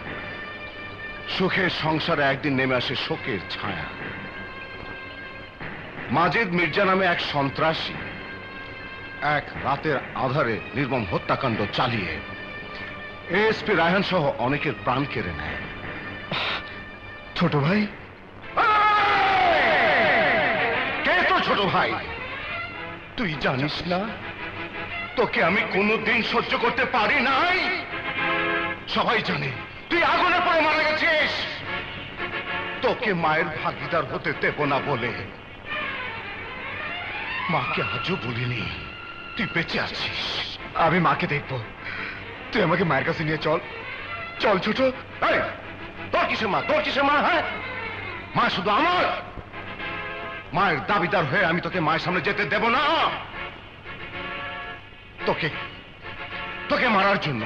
সুখের সংসারে একদিন নেমে আসে শোকের ছায়া। মাজেদ মির্জা নামে এক সন্ত্রাসী এক রাতের আধারে নির্মম হত্যাকাণ্ড চালিয়ে এসপি রায়হান সহ অনেকের প্রাণ কেড়ে নেয়। ছোট ভাই? কে তো ছোট ভাই? তুই জানিস না তোকে আমি কোনোদিন সহ্য করতে পারি নাই? সবাই জানে তুই আগুনে পড়ে মারা গেছিস। তোকে মায়ের ভাগিদার হতে দেব না বলে মাকে আজও বলিনি তুই বেঁচে আছিস। আমি মাকে দেখব, তুই আমাকে মায়ের কাছে নিয়ে চল। চল ছোট। এই, তোর কিসের মা? তোর কিসের মা? হ্যাঁ, মা শুধু আমার। মায়ের দাবিদার হয়ে আমি তোকে মায়ের সামনে যেতে দেব না। তোকে তোকে মারার জন্য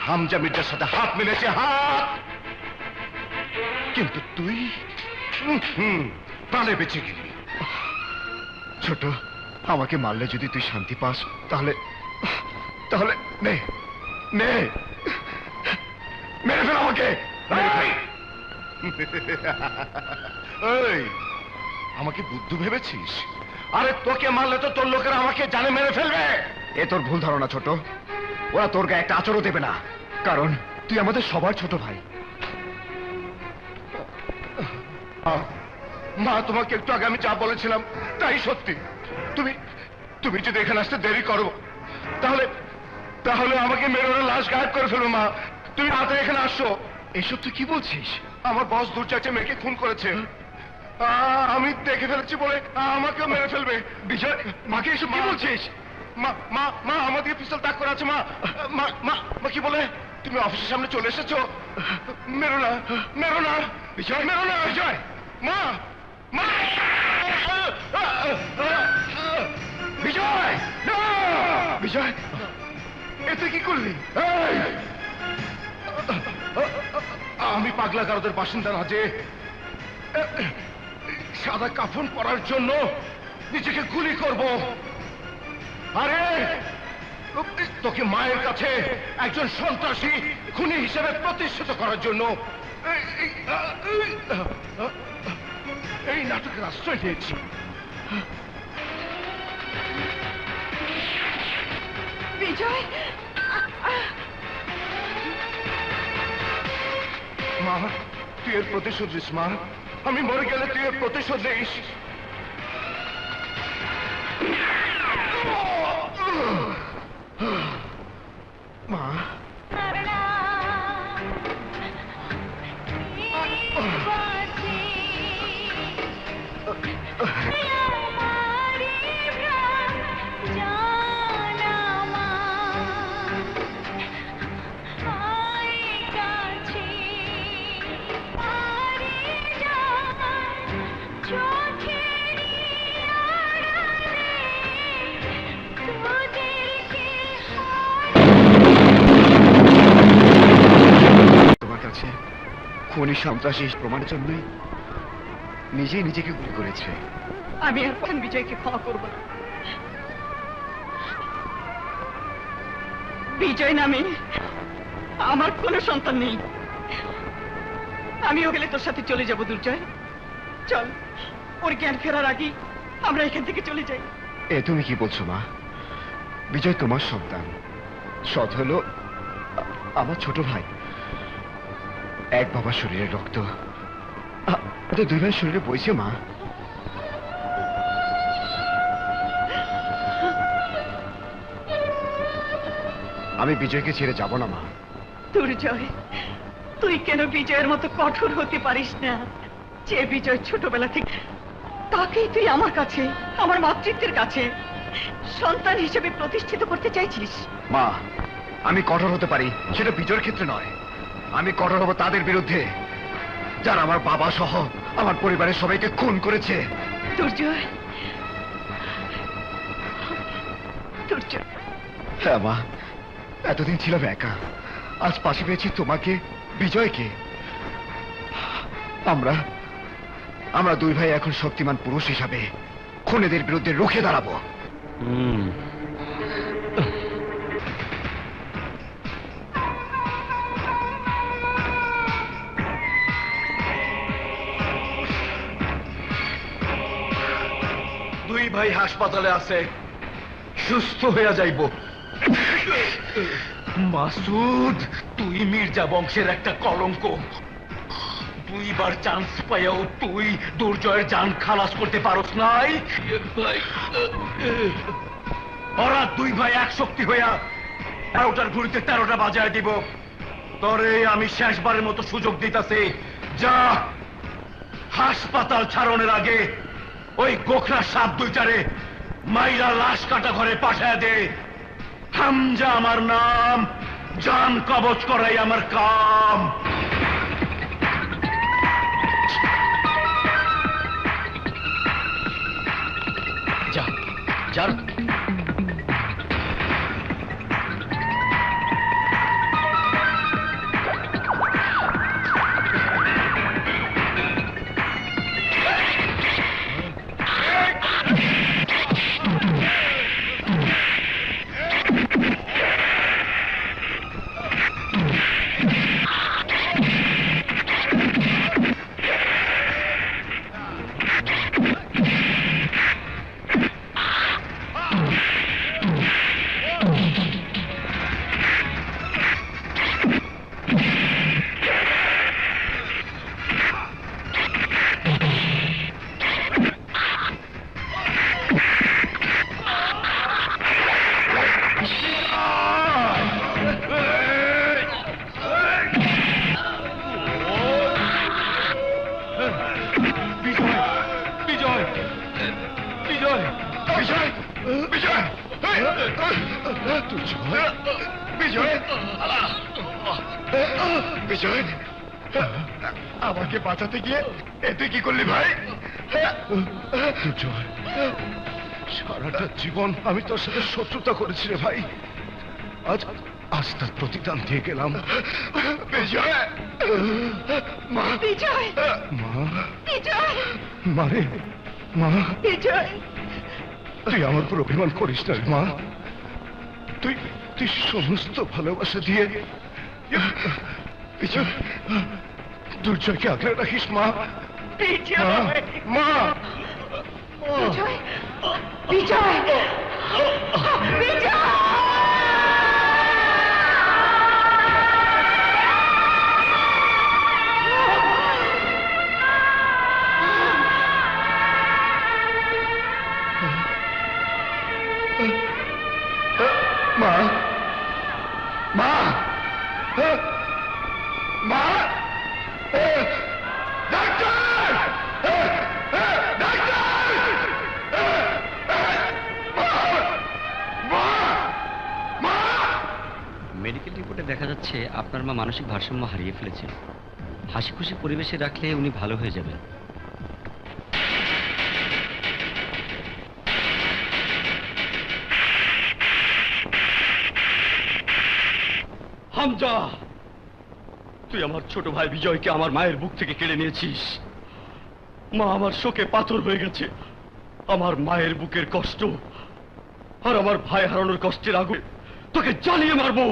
হামজা মির্জার সাথে হাত মিলেছে, হাত। কিন্তু তুই প্রাণে বেঁচে গেলি। ছোট, আমাকে মারলে যদি তুই শান্তি পাস তাহলে তাহলে নে নে মেরে ফেল আমাকে, মেরে ফেল। এই, আমাকে বুদ্ধু ভেবেছিস? আরে তোকে মারলে তো তোর লোকেরা আমাকে জানে মেরে ফেলবে। এ তোর ভুল ধারণা ছোট। ওরা তোর গায়ে একটা আচরও দেবে না, কারণ তুই আমাদের সবার ছোট ভাই। মা, তোমাকে একটু আগে আমি যা বলেছিলাম তাই সত্যি। তুমি তুমি যদি এখানে আসতে দেরি করো তাহলে তাহলে আমাকে মেরে ওরা লাশ গায়েব করে ফেলবে। মা, তুমি রাতে এখানে আসো। এসব তুই কি বলছিস? আমার বস দুর্চাচে মেয়েকে খুন করেছে। আমি দেখে ফেলেছি বলে আমাকেও মেরে ফেলবে। বিজয়, মাকে এসব কি বলছিস? মা মা মা আমাদের পিস্তল তাক করা আছে। মা মা মা মা কি বলে? তুমি অফিসের সামনে চলে এসেছো। মেরো না, মেরো না বিজয়, মেরো না বিজয়। মা মা বিজয়, না! বিজয়, এ তুই কি করলি? এই! আমি পাগলা গারদের বাসিন্দা না যে সাদা কাফন পরার জন্য নিজেকে গুলি করব। আরে তোকে মায়ের কাছে একজন সন্ত্রাসী খুনি হিসেবে প্রতিষ্ঠিত করার জন্য এই নাটকের আশ্রয় নিয়েছি। বিজয়, মা, তুই এর প্রতিশোধ নিস। মা, আমি মরে গেলে তুই এর প্রতিশোধ নিস। মা, তোমার কাছে খুনি সন্ত্রাসী প্রমাণের জন্যই নিজেই নিজেকে গুলি করেছে। আমি আর কোন বিজয়কে ক্ষমা করব না। বিজয় নামে আমার কোনো সন্তান নেই। আমিও গেলে তোর সাথে চলে যাব। দুর্জয়, চল, ওর জ্ঞান ফেরার আগেই আমরা এখান থেকে চলে যাই। এ তুমি কি বলছো মা? বিজয় তোমার সন্তান, সৎ হলো আমার ছোট ভাই। এক বাবার শরীরে রক্ত আমাদের দুই ভাইয়ের শরীরে বইছে মা। আমি বিজয়কে ছেড়ে যাব না মা। দুর্জয়, তুই কেন বিজয়ের মতো কঠোর হতে পারিস না? যে বিজয় ছোটবেলা থেকে, তাকেই তুই আমার কাছে, আমার মাতৃত্বের কাছে সন্তান হিসেবে প্রতিষ্ঠিত করতে চাইছিস। মা, আমি কঠোর হতে পারি, সেটা বিজয়ের ক্ষেত্রে নয়। আমি কঠোর হব তাদের বিরুদ্ধে যারা আমার বাবা সহ আমার পরিবারের সবাইকে খুন করেছে। দুর্জয়, দুর্জয়। হ্যাঁ মা, এতদিন ছিলাম একা, আজ পাশে পেয়েছি তোমাকে, বিজয়কে। আমরা দুই ভাই এখন শক্তিমান পুরুষ হিসাবে খুনিদের বিরুদ্ধে রুখে দাঁড়াবো। দুই ভাই হাসপাতালে আছে, সুস্থ হইয়া যাইব। মাসুদ, তুই মির্জা বংশের একটা কলঙ্ক। দুইবার চান্স পাইয়াও তুই দুর্জয়ের জান খালাস করতে পারস নাই। ওরা দুই ভাই এক শক্তি হইয়া ১৩টার ঘুরিতে ১৩টা বাজায় দিব। তরে আমি শেষবারের মতো সুযোগ দিতেছি, যা হাসপাতাল ছাড়নের আগে ওই গোখরা সাপ দুইটারে মাইরা লাশ কাটা ঘরে পাঠায় দে। হামজা আমার নাম, জান কবজ করাই আমার কাম। যা যা। বিজয়, বিজয়, আমাকে বাঁচাতে গিয়ে তুই কি করলি ভাই? বিজয়, সারাটা জীবন আমি তোর সাথে শত্রুতা করেছি রে ভাই, আজ আজ তার প্রতিদান দিয়ে গেলাম। বিজয়, মা, বিজয়, মা, বিজয়, মারে, মা, বিজয়, তুই আমার উপর অভিমান করিস না রে মা। তুই তুই সমস্ত ভালোবাসা দিয়ে বিজয়, দুর্জয়কে আগলে রাখিস মা। বিজয়, মা, বিজয়, বিজয়, বিজয়। মা, মা, মা, ডাক্তার, ডাক্তার, মেডিকেল রিপোর্টে দেখা যাচ্ছে আপনার মা মানসিক ভারসাম্য হারিয়ে ফেলেছেন। হাসি খুশি পরিবেশে রাখলে উনি ভালো হয়ে যাবেন। হামজা, তুই আমার ছোট ভাই বিজয়কে আমার মায়ের বুক থেকে কেড়ে নিয়েছিস। মা আমার শোকে পাথর হয়ে গেছে। আমার মায়ের বুকের কষ্ট আর আমার ভাই হারানোর কষ্টের আগুন তোকে জ্বালিয়ে মারবো।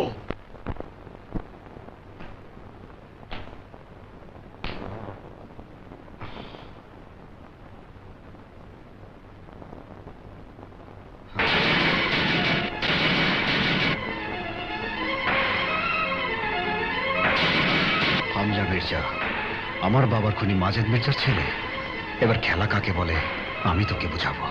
হামজা মির্জা আমার বাবার খুনি মাজেদ মির্জার ছেলে। এবার খেলা কাকে বলে আমি তোকে বুঝাবো।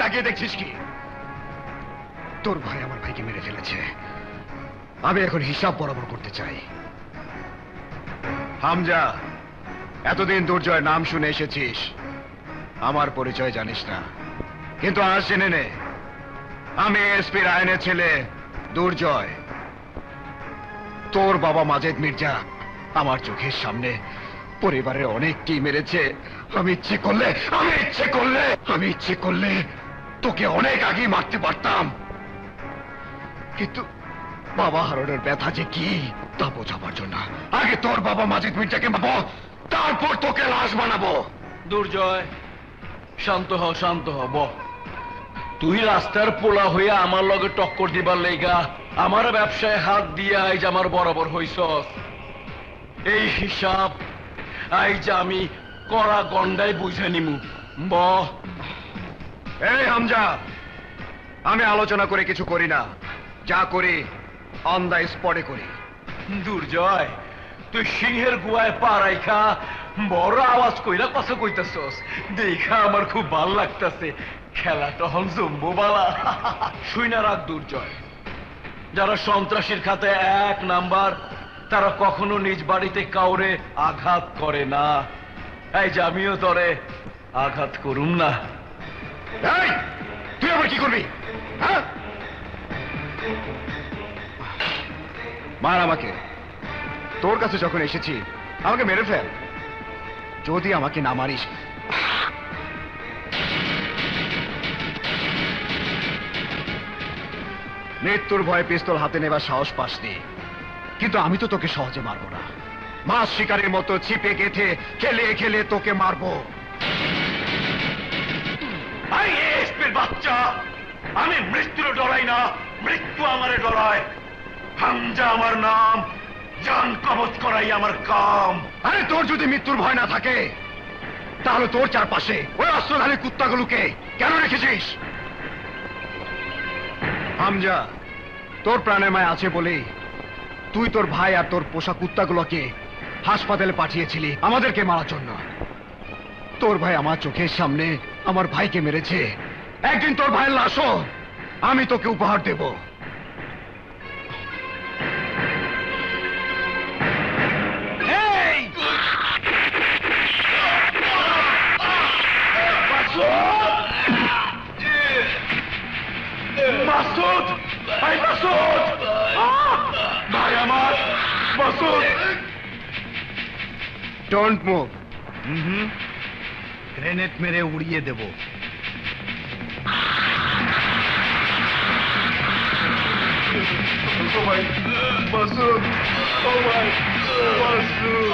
তাকিয়ে দেখছিস কি? তোর ভাই আমার ভাইকে মেরে ফেলেছে, আমি এখন হিসাব বরাবর করতে চাই। হামজা, এতদিন দুর্জয় নাম শুনে এসেছিস, আমার পরিচয় জানিস না, কিন্তু আজ জেনে নে আমি এসপি রায়নের ছেলে দুর্জয়। তোর বাবা মাজেদ মির্জা আমার চোখের সামনে পরিবারের অনেককেই মেরেছে। আমি ইচ্ছে করলে তোকে অনেক আগে মারতে পারতাম, কিন্তু বাবা হারানোর ব্যথা যে কি তা বোঝাবার জন্য আগে তোর বাবা মাজেদ মির্জাকে মারবো, তারপর তোকে লাশ বানাবো। দুর্জয়, শান্ত হ, শান্ত হ। বহ, তুই রাস্তার পোলা হয়ে আমার লগে টক্কর দিবার লেগা আমার ব্যবসায় হাত দিয়ে আইজ আমার বরাবর হইছস। এই হিসাব আইজ আমি কড়া গন্ডায় বুঝে নিমু। বহ। এই হামজা, আমি আলোচনা করে কিছু করি না, যা করি অন দ্য স্পটে করি। দুর্জয়, তুই সিংহের গুয়ায় পা রাইখা বড় আওয়াজ কইরা কথা কইতাছস, দেখা আমার খুব ভাল লাগতাছে। খেলা তখন জম্বো বালা। শুই না রাখ দুর্জয়, যারা সন্ত্রাসীর খাতায় 1 নাম্বার তারা কখনো নিজ বাড়িতে কাউরে আঘাত করে না। এই যে আমিও তরে আঘাত করুম না। এই, তুই আবার কি করবি? হ্যাঁ, মার আমাকে। তোর কাছে যখন এসেছি আমাকে মেরে ফেল, যদি আমাকে না মারিস। মৃত্যুর ভয়ে পিস্তল হাতে নেবার সাহস পাসনি, কিন্তু আমি তো তোকে সহজে মারবো না। মাছ শিকারের মতো ছিপে গেঁথে খেলে খেলে তোকে মারবো। বাচ্চা, আমি মৃত্যুর ডরাই না, মৃত্যু আমারে ডরায়। হামজা আমার নাম, জান কবজ করাই আমার কাম। আরে তোর যদি মৃত্যুর ভয় না থাকে তাহলে তোর চারপাশে ওই অস্ত্রধারী কুত্তাগুলোকে কেন রেখেছিস? হামজা, তোর প্রাণের মায় আছে বলেই তুই তোর ভাই আর তোর পোষা কুত্তাগুলোকে হাসপাতালে পাঠিয়েছিলি আমাদেরকে মারার জন্য। তোর ভাই আমার চোখের সামনে আমার ভাইকে মেরেছে। একদিন তোর ভাইয়ের লাশও আমি তোকে উপহার দেব। মাসুদ, ভাই মাসুদ, ভাই আমার মাসুদ। Don't move. গ্রেনেড মেরে উড়িয়ে দেব। ও ভাই মাসুদ, ও ভাই মাসুদ,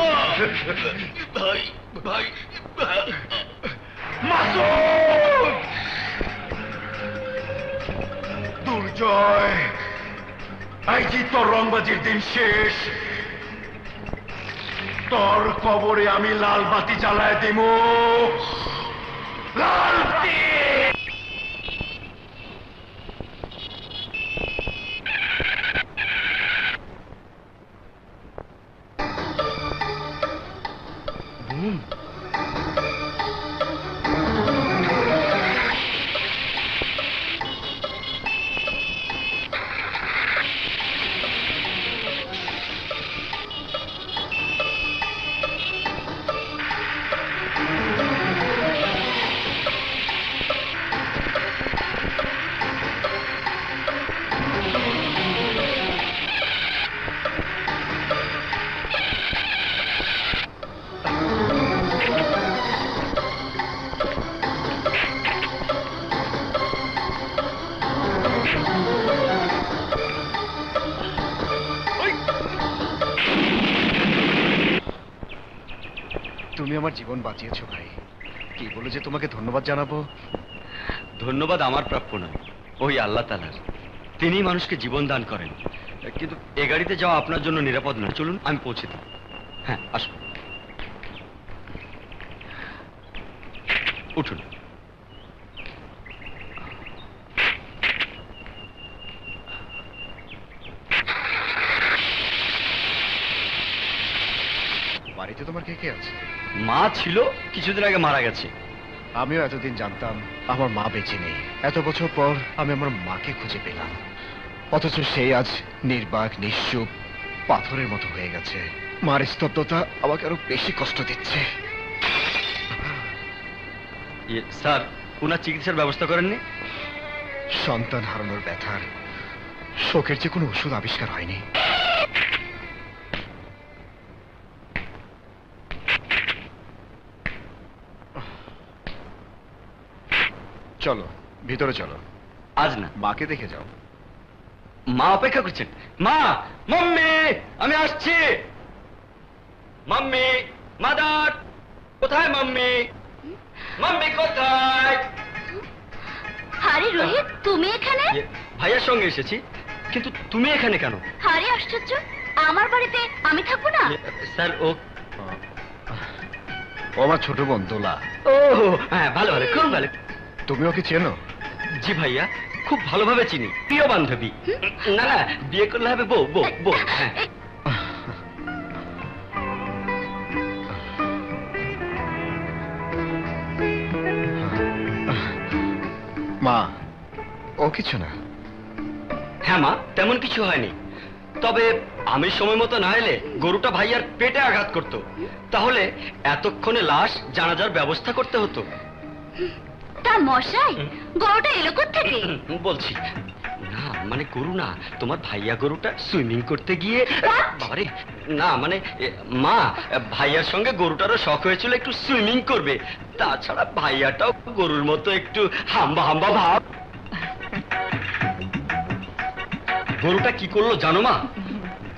ভাই ভাই মাসুদ। দুর্জয়, এই যে তোর রংবাজির দিন শেষ। তোর কবরে আমি লাল বাতি জ্বালায় দিব, লাল বাতি। তুমি আমার জীবন বাঁচিয়েছো ভাই। কি বলে যে তোমাকে ধন্যবাদ জানাবো। ধন্যবাদ আমার প্রাপ্য নয়, ওই আল্লাহ তাআলার। তিনিই মানুষকে জীবন দান করেন। কিন্তু এ গাড়িতে যাওয়া আপনার জন্য নিরাপদ নয়। চলুন আমি পৌঁছে দিই। হ্যাঁ, আসুন, উঠুন। বাড়িতে তোমার কে কে আছে? মা ছিল, কিছুদিন আগে মারা গেছে। আমিও এতদিন জানতাম আমার মা বেঁচে নেই। এত বছর পর আমি আমার মাকে খুঁজে পেলাম, অথচ সেই আজ নির্বাক নিশ্চুপ পাথরের মতো হয়ে গেছে। মার স্তব্ধতা আমাকে আরো বেশি কষ্ট দিচ্ছে। স্যার, ওনার চিকিৎসার ব্যবস্থা করেননি? সন্তান হারানোর ব্যথার শোকের যে কোনো ওষুধ আবিষ্কার হয়নি। চলো ভিতরে চলো, আজ না, মাকে দেখে যাও। মা অপেক্ষা করছেন। মা, মাম্মি, আমি আসছি। মাম্মি, মাদার, কোথায় মাম্মি? মাম্মি কোথায়? আরে রোহিত, তুমি এখানে? ভাইয়ার সঙ্গে এসেছি, কিন্তু তুমি এখানে কেন? আরে আশ্চর্য, আমার বাড়িতে আমি থাকবো না? স্যার, ও আমার ছোট বোন দোলা। ও হ্যাঁ, ভালো ভালো, খুব ভালো। তুমি ওকে চেনো? জি ভাইয়া, খুব ভালোভাবে চিনি, প্রিয় বান্ধবী। না না, বিয়ে করলে হবে বউ, বউ, বউ। হ্যাঁ। মা, ও কিছু না। হ্যাঁ মা, তেমন কিছু হয়নি। তবে আমি সময় মতো না এলে গরুটা ভাইয়ার পেটে আঘাত করত, তাহলে এতক্ষণে লাশ জানাজার ব্যবস্থা করতে হতো। তা মশাই, গরুটা এলো কোত্থেকে? বলছি না, মানে গরু না, তোমার ভাইয়া গরুটা সুইমিং করতে গিয়ে। বাবারে, না মানে মা, ভাইয়ার সঙ্গে গরুটারও শখ হয়েছিল একটু সুইমিং করবে। তাছাড়া ভাইয়াটাও গরুর মতো একটু হাম্বা হাম্বা ভাব। গরুটা কি করলো জানো মা?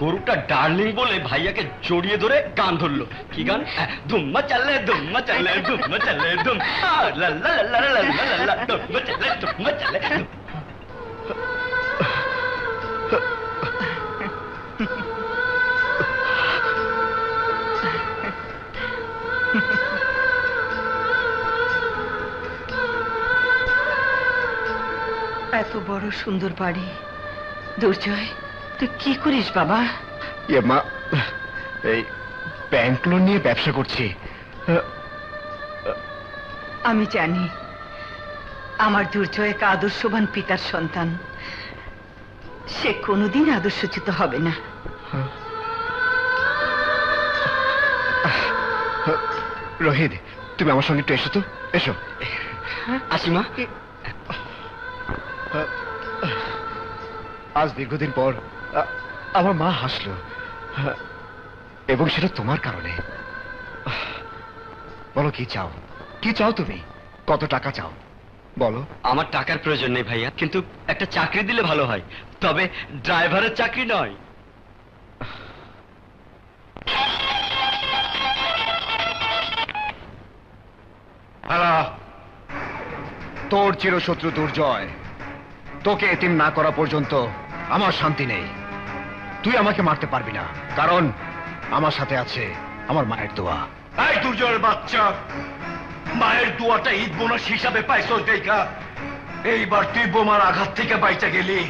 গরুটা ডার্লিং বলে ভাইয়াকে জড়িয়ে ধরে গান ধরলো। কি গান? ধুম্মা চালে ধুম্মা চালে ধুম্মা চালে ধুম, লা লা লা লা লা লা লা, ধুম্মা চালে ধুম্মা চালে। এত বড় সুন্দর বাড়ি, দুর্জয় তুই কি করিস বাবা? মা, এই ব্যাংক লোন নিয়ে ব্যবসা করছি। আমি জানি আমার দুর্জয় এক আদর্শবান পিতার সন্তান, সে কোনোদিন আদর্শচ্যুত হবে না। রোহিত, তুমি আমার সঙ্গে একটু এসো তো, এসো। আসিমা, আজ দীর্ঘদিন পর আমার মা হাসলো, এবং সেটা তোমার কারণে। বলো কি চাও, কি চাও তুমি? কত টাকা চাও বলো? আমার টাকার প্রয়োজন নেই ভাইয়া, কিন্তু একটা চাকরি দিলে ভালো হয়, তবে ড্রাইভারের চাকরি নয়। হ্যালো, তোর চিরশত্রু দুর্জয়, তোকে এতিম না করা পর্যন্ত আমার শান্তি নেই। তুই আমাকে মারতে পারবি না, কারণ আমার সাথে আছে আমার মায়ের দোয়া। এই দুর্জয়ের বাচ্চা, মায়ের দুয়াটা ঈদ বোনাস হিসাবে পাইছস দেখা এইবার তুই বোমার আঘাত থেকে বাইচা গেলি,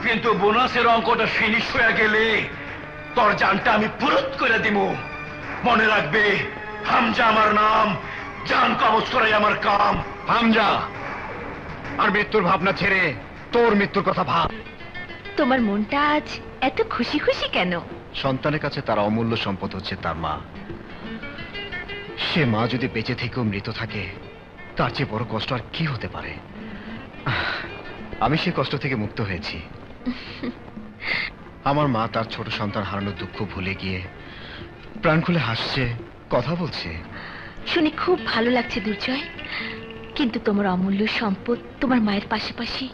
কিন্তু বোনাসের অঙ্কটা ফিনিশ হয়ে গেলে তোর জানটা আমি ফুরুত করে দিব। মনে রাখবে, হামজা আমার নাম, জান কবজ করাই আমার কাম। হামজা, আর মৃত্যুর ভাবনা ছেড়ে তোর মৃত্যুর কথা ভাব। তোমার মনটা আজ এত খুশি খুশি কেন? সন্তানের কাছে তার অমূল্য সম্পদ হচ্ছে তার মা। সে মা যদি বেঁচে থেকেও মৃত থাকে, তার চেয়ে বড় কষ্ট আর কি হতে পারে? আমি সেই কষ্ট থেকে মুক্ত হয়েছি। আমার মা তার ছোট সন্তান হারানোর দুঃখ ভুলে গিয়ে প্রাণ খুলে হাসছে, কথা বলছে। শুনে খুব ভালো লাগছে দুর্জয়, কিন্তু তোমার অমূল্য সম্পদ তোমার মায়ের পাশাপাশি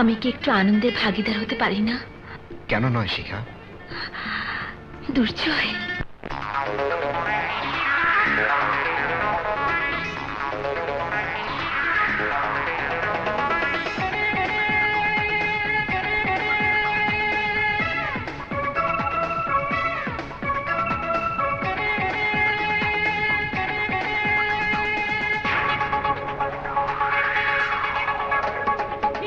আমি কি একটু আনন্দের ভাগিদার হতে পারি না? কেন নয় শিখা? দুর্জয়,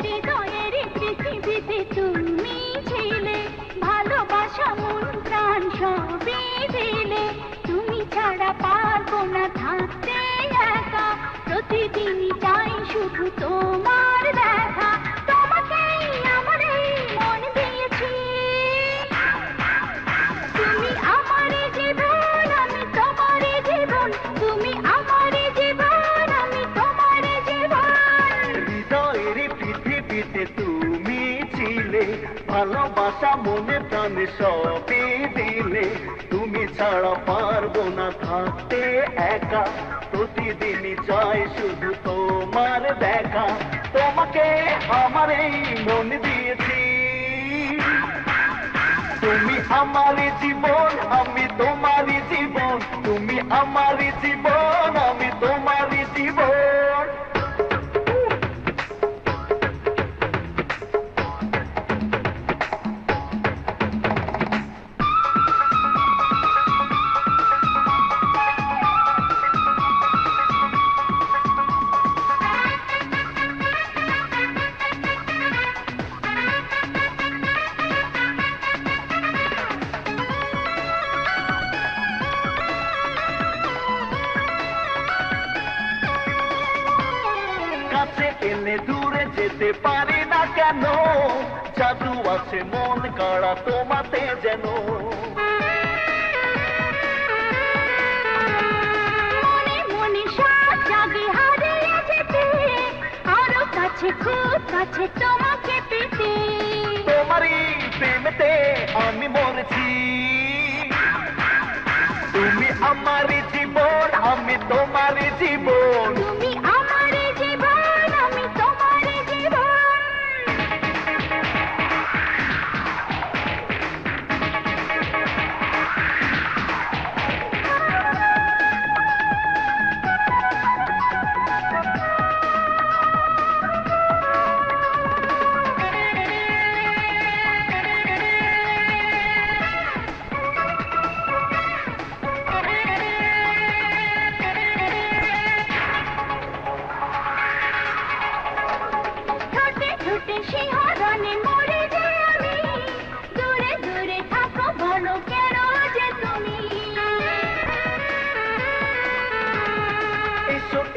হৃদয়ের পৃথিবীতে তুমি ছিলে, ভালোবাসা মন প্রাণ সবই দিলে, তুমি ছাড়া পারবো না থাকতে একা, প্রতিদিনই চাই শুধু তোমার দেখা, তোমাকেই আমার এই মন দিয়েছি, তুমি আমার জীবন, আমি তোমার জীবন, তুমি আমার জীবন, আমি তোমার জীবন। হৃদয়ের পৃথিবীতে তুমি ছিলে, ভালোবাসা মনে প্রাণে সবই দিলে, তুমি ছাড়া পারবো না থাকতে একা, প্রতিদিনই চাই শুধু তোমার দেখা, তোমাকে আমার এই মন দিয়েছি, তুমি আমার জীবন, আমি তোমার জীবন, তুমি আমার জীবন, আমি তোমার জীবন। কাছে এলে দূরে যেতে পারি না কেন, জাদু আছে মন কাড়া তোমাতে যেন, মনে মনে সাত জাগে হারিয়ে যেতে, আরো কাছে খুব কাছে তোমাকে পেতে, তোমারই প্রেমেতে আমি মরেছি, তুমি আমার জীবন, আমি তোমার জীবন, তুমি আমার জীবন, আমি তোমার জীবন।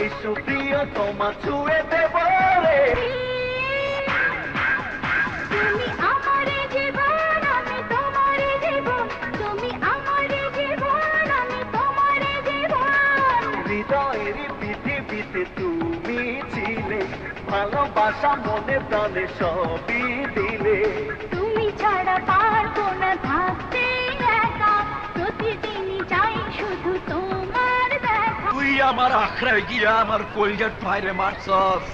এসো প্রিয় তোমা ছুঁয়ে দেব রে তুমি আমারে জীবন আমি তোমারে জীবন তুমি আমারে জীবন আমি তোমারে জীবন হৃদয়ের পৃথিবীতে তুমি ছিলে ভালোবাসা মনে প্রাণে সবই দিলে তুমি ছাড়া পারবো না থাকতে একা প্রতিদিনই চাই শুধু তোমার দেখা তুই আমার আখড়ায় গিয়া আমার কলজার বাইরে মারছস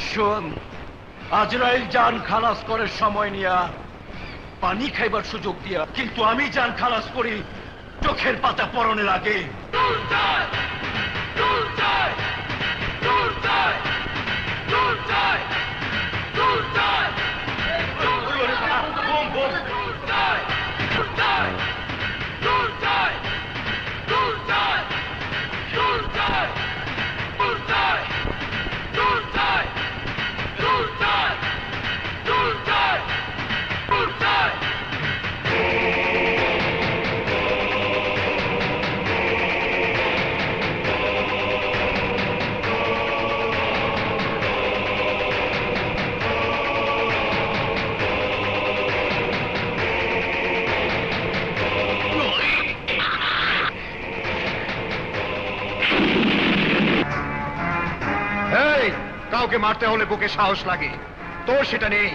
শোন আজরাইল জান খালাস করে সময় নিয়া পানি খাইবার সুযোগ দিয়া কিন্তু আমি জান খালাস করি চোখের পাতা পরনের আগে এই কাউকে মারতে হলে বুকে সাহস লাগে তোর সেটা নেই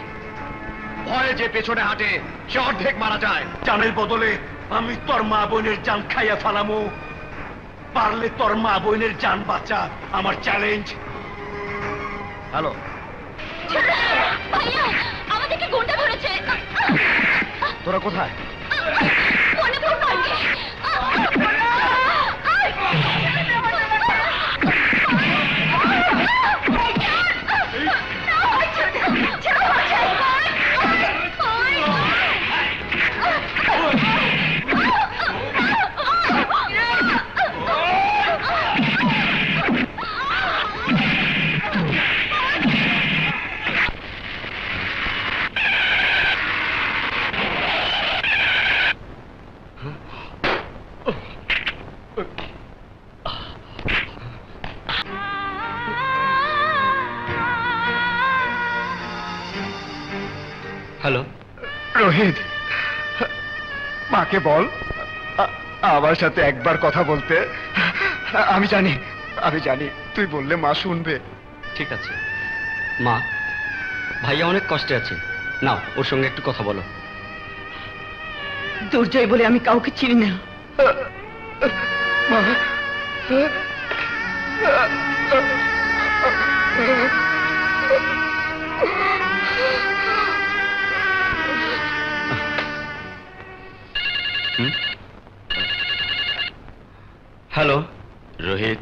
ভয়ে যে পেছনে হাঁটে সে অর্ধেক মারা যায় জানের বদলে আমি তোর মা বোনের জান খাইয়া ফালামু পারলে তোর মা বোনের জান বাঁচা আমার চ্যালেঞ্জ হ্যালো ভাইয়া আমাদেরকে গুন্ডা ধরেছে তোরা কোথায় মণিপুর পার্কে হ্যালো রোহিত মাকে বল আমার সাথে একবার কথা বলতে আমি জানি তুই বললে মা শুনবে ঠিক আছে মা ভাইয়া অনেক কষ্টে আছে নাও ওর সঙ্গে একটু কথা বলো দুর্জয় বলে আমি কাউকে চিনি না মা হ্যালো রোহিত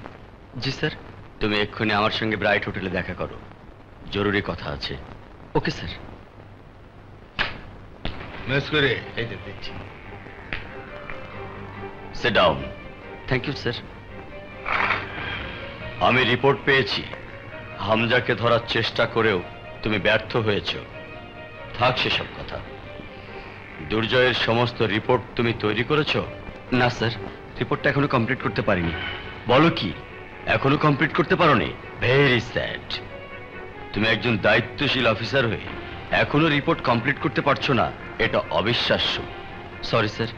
জি স্যার তুমি এক্ষুনি আমার সঙ্গে ব্রাইট হোটেলে দেখা করো জরুরি কথা আছে ওকে স্যার মেস করে এই যে দিচ্ছি sit down thank you sir আমি রিপোর্ট পেয়েছি হামজাকে ধরার চেষ্টা করেও তুমি ব্যর্থ হয়েছ থাক সেসব কথা দুর্জয়ের সমস্ত রিপোর্ট তুমি তৈরি করেছো না স্যার রিপোর্টটা এখনো কমপ্লিট করতে পারিনি বলো কি এখনো কমপ্লিট করতে পারোনি ভেরি স্যাড তুমি একজন দায়িত্বশীল অফিসার হয়ে এখনো রিপোর্ট কমপ্লিট করতে পারছো না এটা অবিশ্বাস্য সরি স্যার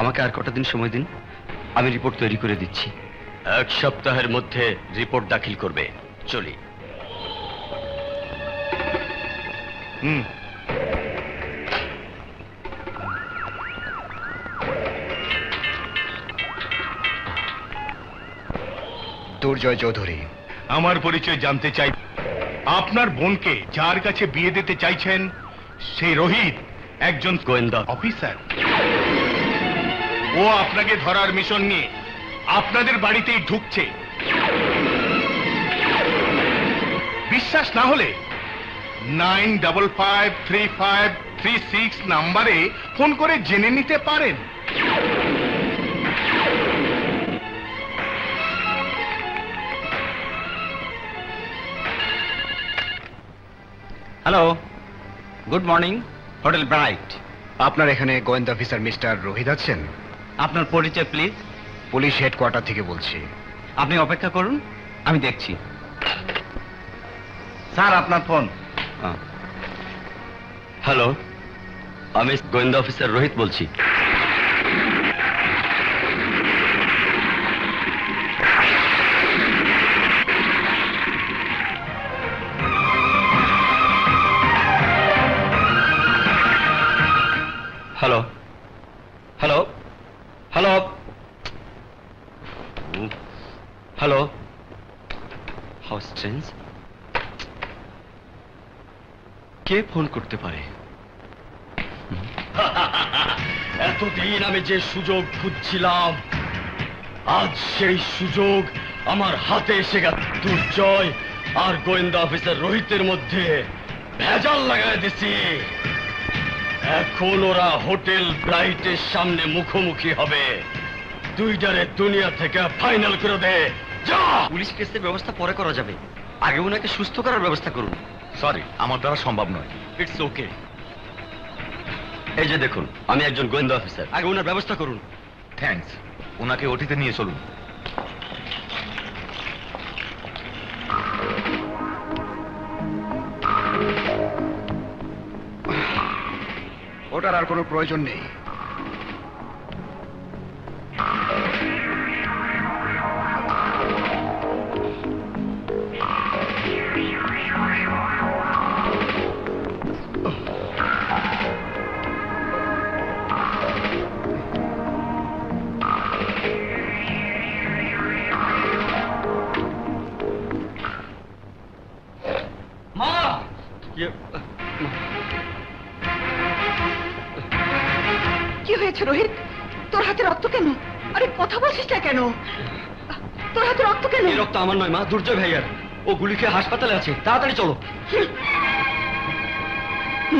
আমাকে আর কটা দিন সময় দিন আমি রিপোর্ট তৈরি করে দিচ্ছি এক সপ্তাহের মধ্যে রিপোর্ট দাখিল করবে চলি দুর্জয় চৌধুরী আমার পরিচয় জানতে চাই আপনার বোনকে যার কাছে বিয়ে দিতে চাইছেন সেই রোহিত একজন গোয়েন্দা অফিসার ও আপনাকে ধরার মিশন নিয়ে আপনাদের বাড়িতেই ঢুকছে বিশ্বাস না হলে 95535336 নাম্বারে ফোন করে জেনে নিতে পারেন hello good morning hotel bright আপনার এখানে গোয়েন্দা অফিসার মিস্টার রোহিত আছেন আপনার পরিচয় প্লিজ পুলিশ হেডকোয়ার্টার থেকে বলছি আপনি অপেক্ষা করুন আমি দেখছি। স্যার আপনার ফোন। হ্যালো, আমি গোয়েন্দা অফিসার রোহিত বলছি। Hello hello hello hello, how strange. K phone করতে পারে? এতদিন আমি যে সুযোগ খুঁজছিলাম, আজ সেই সুযোগ আমার হাতে এসে গেছে। দুর্জয় আর গোয়েন্দা অফিসার রোহিতের মধ্যে ভেজাল লাগাই দিছি। এখন ওরা হোটেল ব্রাইটের সামনে মুখোমুখি হবে। দুইটারে দুনিয়া থেকে ফাইনাল করে দে। যা। পুলিশ কেসের ব্যবস্থা পরে করা যাবে, আগে ওনাকে সুস্থ করার ব্যবস্থা করুন। সরি, আমার দ্বারা সম্ভব নয়। It's okay. এই যে দেখুন, আমি একজন গোয়েন্দা অফিসার, আগে ওনার ব্যবস্থা করুন। থ্যাঙ্কস। ওনাকে ওটিতে নিয়ে চলুন। ওটার আর কোনো প্রয়োজন নেই। মা! কি হয়েছে রোহিত? তোর হাতে রক্ত কেন? আরে কথা বলছিস না কেন? তোর হাতে রক্ত কেন? এই রক্ত আমার নয় মা, দুর্জয় ভাইয়ার। ও গুলি খেয়ে হাসপাতালে আছে, তাড়াতাড়ি চলো।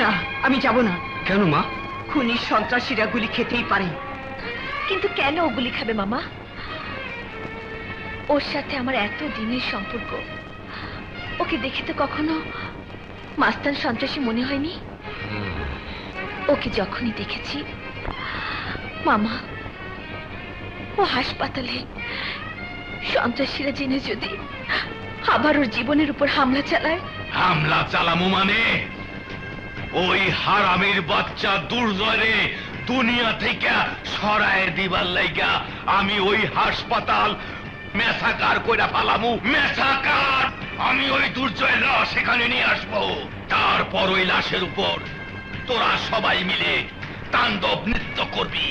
না, আমি যাব না। কেন মা? খুনি সন্ত্রাসীরা গুলি খেতেই পারে। কিন্তু কেন ও গুলি খাবে মামা? ওর সাথে আমার এত দিনের সম্পর্ক, ওকে দেখে তো কখনো মাস্তান সন্ত্রাসী মনে হয়নি। ওকে যখনই দেখেছি মামা, ও হাসপাতালে, সন্ত্রাসীরা জেনে যদি আবার ওর জীবনের উপর হামলা চালায়। হামলা চালামু মানে ওই হারামির বাচ্চা দুর্জয়রে দুনিয়া থেকে সরায় দিবার লাইগা আমি ওই হাসপাতাল মেসাকার কইরা পালামু। মেসাকার! আমি ওই দুর্জয়ের লাশ এখানে নিয়ে আসবো, তারপর ওই লাশের উপর তোরা সবাই মিলে তাণ্ডব নৃত্য করবি।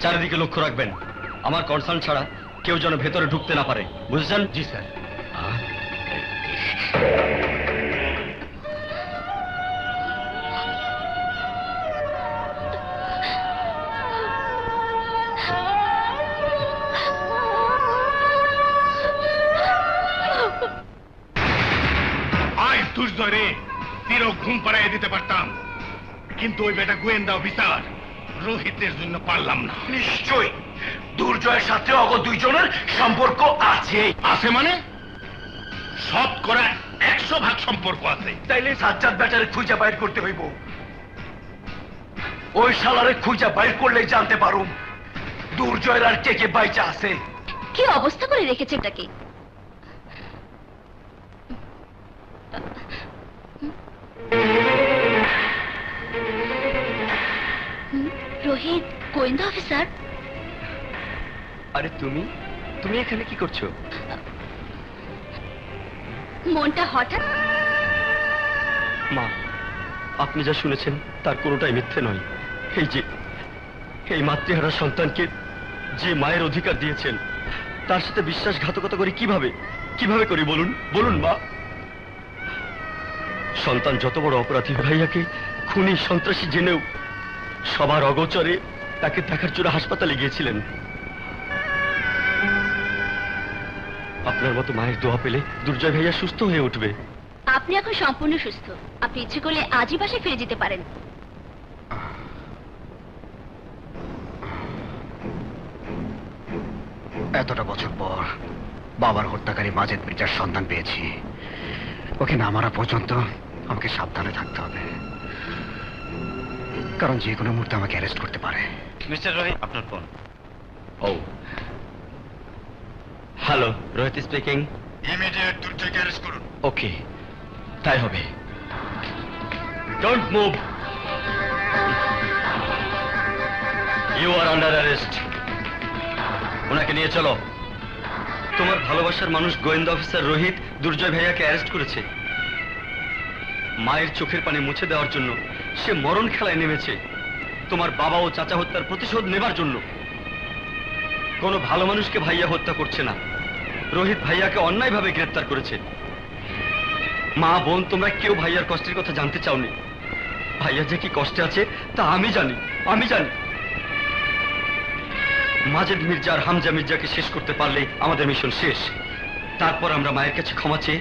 চারিদিকে লক্ষ্য রাখবেন, আমার কনসার্ন ছাড়া কেউ যেন ভেতরে ঢুকতে না পারে, বুঝেছেন? জি স্যার। আজ দুর্জয় তীর ঘুম পাড়াইয়া দিতে পারতাম, কিন্তু ওই বেটা গোয়েন্দা অফিসার রোহিতের জন্য পারলাম না। নিশ্চয়ই দুর্জয়ের সাথে অগ দুইজনের সম্পর্ক আছে। আছে মানে? শতকরা 100% সম্পর্ক আছে। তাইলে সাজ্জাদ বেটারে খুঁজা বাইর করতে হইব। ওই শালারে খুঁজা বাইর করলে জানতে পারুম দুর্জয়ের আর কে কে বাইচা আছে। কি অবস্থা করে রেখেছে এটাকে? রোহিত, গোয়েন্দা অফিসার। আরে তুমি তুমি এখানে কি করছো? মনটা হঠাৎ। মা, আপনি যা শুনেছেন তার কোনোটাই মিথ্যে নয়। এই যে এই মাতৃহারা সন্তানকে যে মায়ের অধিকার দিয়েছেন তার সাথে বিশ্বাসঘাতকতা করি কিভাবে করি বলুন বলুন মা। সন্তান যত বড় অপরাধী ভাইয়াকে খুনি সন্ত্রাসী জেনেও সবার অগোচরে তাকে দেখার জন্য হাসপাতালে গিয়েছিলেন। আপনার মতো মায়ের দোয়া পেলে দুর্জয় ভাইয়া সুস্থ হয়ে উঠবে। আপনি এখন সম্পূর্ণ সুস্থ। আপনি ইচ্ছে করলে আজই বাসায় ফিরে যেতে পারেন। এতটা বছর পর বাবার হত্যাকারী মাজেদ মির্জার সন্ধান পেয়েছি। ওকে না মারা পর্যন্ত আমাকে সাবধানে থাকতে হবে, কারণ যে কোনো মুহূর্তে আমাকে অ্যারেস্ট করতে পারে। মিস্টার রোহিত, আপনার ফোন। ও হ্যালো, রোহিত স্পিকিং। ইমিডিয়েট দুর্জয়কে অ্যারেস্ট করুন। ওকে, তাই হবে। Don't move, you are under arrest. ওনাকে নিয়ে চলো। তোমার ভালোবাসার মানুষ গোয়েন্দা অফিসার রোহিত দুর্জয় ভাইয়াকে অ্যারেস্ট করেছে। মায়ের চোখের পানি মুছে দেওয়ার জন্য সে মরণ খেলায় নেমেছে, তোমার বাবা ও চাচা হত্যার প্রতিশোধ নেবার জন্য। কোনো ভালো মানুষকে ভাইয়া হত্যা করছে না, রোহিত ভাইয়াকে অন্যায়ভাবে গ্রেফতার করেছে। মা বোন তোমরা কেউ ভাইয়ার কষ্টের কথা জানতে চাওনি। ভাইয়া যে কি কষ্টে আছে তা আমি জানি। মাজেদ মির্জা আর হামজা মির্জাকে শেষ করতে পারলে আমাদের মিশন শেষ। তারপর আমরা মায়ের কাছে ক্ষমা চেয়ে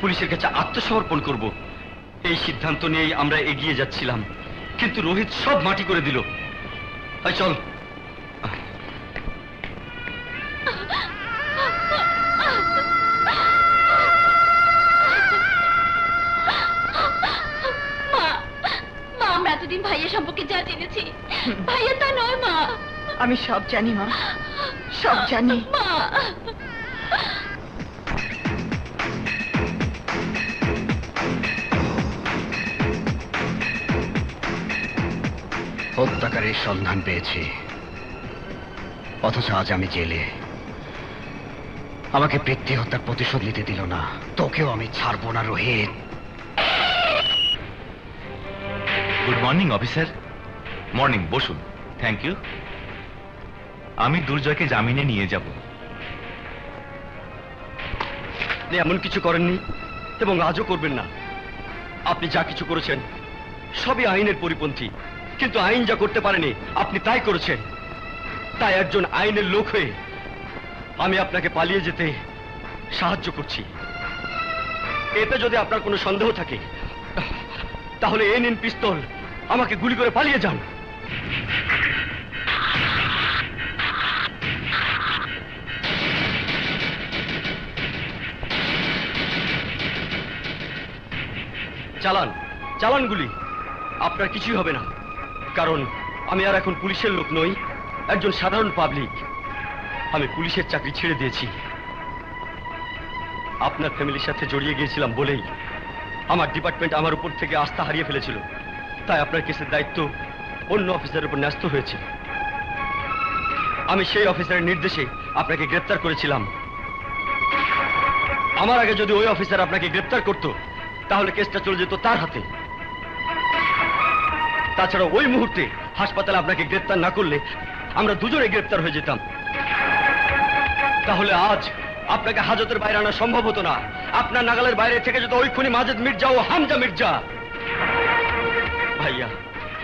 পুলিশের কাছে আত্মসমর্পণ করব। এই সিদ্ধান্ত নিয়েই আমরা এগিয়ে যাচ্ছিলাম, কিন্তু রোহিত সব মাটি করে দিল। চল। মা, আমরা এতদিন ভাইয়া সম্পর্কে যা জেনেছি, ভাইয়া তা নয় মা। আমি সব জানি মা, সব জানি। মা, হত্যাকারীর সন্ধান পেয়েছি, অথচ আজ আমি জেলে। আমাকে পৃথ্বী হত্যার প্রতিশোধ নিতে দিল না, তোকেও আমি ছাড়বো না Rohit. Good morning officer. Morning, বসুন। Thank you. আমি দুর্জয়কে জামিনে নিয়ে যাব। আপনি এমন কিছু করেননি এবং আজও করবেন না। আপনি যা কিছু করেছেন সবই আইনের পরিপন্থী, কিন্তু আইন যা করতে পারেনি আপনি তাই করেছেন। তাই একজন আইনের লোক হয়ে আমি আপনাকে পালিয়ে যেতে সাহায্য করছি। এতে যদি আপনার কোনো সন্দেহ থাকে তাহলে এই নিন পিস্তল, আমাকে গুলি করে পালিয়ে যান। চালান চালান গুলি, আপনার কিছুই হবে না, কারণ আমি আর এখন পুলিশের লোক নই, একজন সাধারণ পাবলিক। আমি পুলিশের চাকরি ছেড়ে দিয়েছি। আপনার ফ্যামিলির সাথে জড়িয়ে গিয়েছিলাম বলেই আমার ডিপার্টমেন্ট আমার উপর থেকে আস্থা হারিয়ে ফেলেছিল। তাই আপনার কেসের দায়িত্ব অন্য অফিসারের উপর ন্যস্ত হয়েছে। আমি সেই অফিসারের নির্দেশে আপনাকে গ্রেপ্তার করেছিলাম। আমার আগে যদি ওই অফিসার আপনাকে গ্রেপ্তার করত তাহলে কেসটা চলে যেত তার হাতে। তাছাড়া ওই মুহূর্তে হাসপাতালে আপনাকে গ্রেপ্তার না করলে আমরা দুজনে গ্রেপ্তার হয়ে যেতাম। তাহলে আজ আপনাকে হাজতের বাইরে আনা সম্ভব হতো না। আপনার নাগালের বাইরে থেকে যেত ওই খুনি মাজেদ মির্জা ও হামজা মির্জা। ভাইয়া,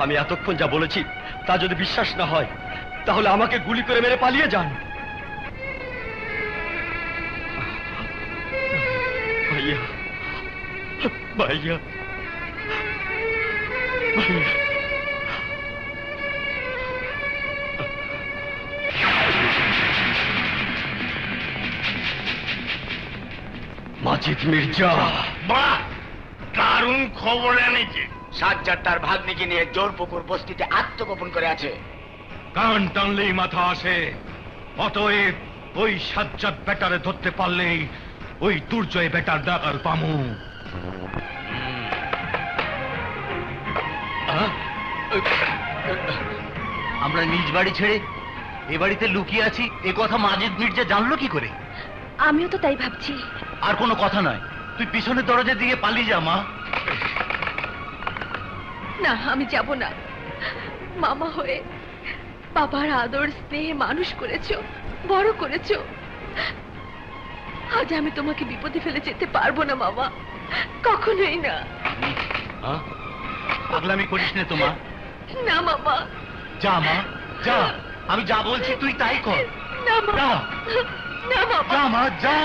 আমি এতক্ষণ যা বলেছি তা যদি বিশ্বাস না হয় তাহলে আমাকে গুলি করে মেরে পালিয়ে যান। ভাইয়া ভাইয়া ভাইয়া, মাজেদ মির্জা। বাহ, দারুণ খবর এনেছে। সাজ্জাদ তার ভাগ্নিকে নিয়ে জোরপুকুর বস্তিতে আত্মগোপন করে আছে। কান টানলেই মাথা আসে। অতএব ওই সাজ্জাদ বেটারে ধরতে পারলেই ওই দুর্জয় বেটার ডাকাল পামু। আমরা নিজ বাড়ি ছেড়ে এ বাড়িতে লুকিয়ে আছি, এ কথা মাজেদ মির্জা জানলো কি করে? আমিও তো তাই ভাবছি। আর কোনো কথা নয়, তুই পিছনের দরজার দিকে পালিয়ে যা মা। না, আমি যাব না। মামা হয়ে বাবার আদর স্নেহে মানুষ করেছো, বড় করেছো। আজ আমি তোমাকে বিপদে ফেলে যেতে পারবো না মামা, কখনোই না। পাগলামি করিস না তোমা। না মামা। যা মা, যা। আমি যা বলছি তুই তাই কর। না মামা, না মামা, যা মা, যা।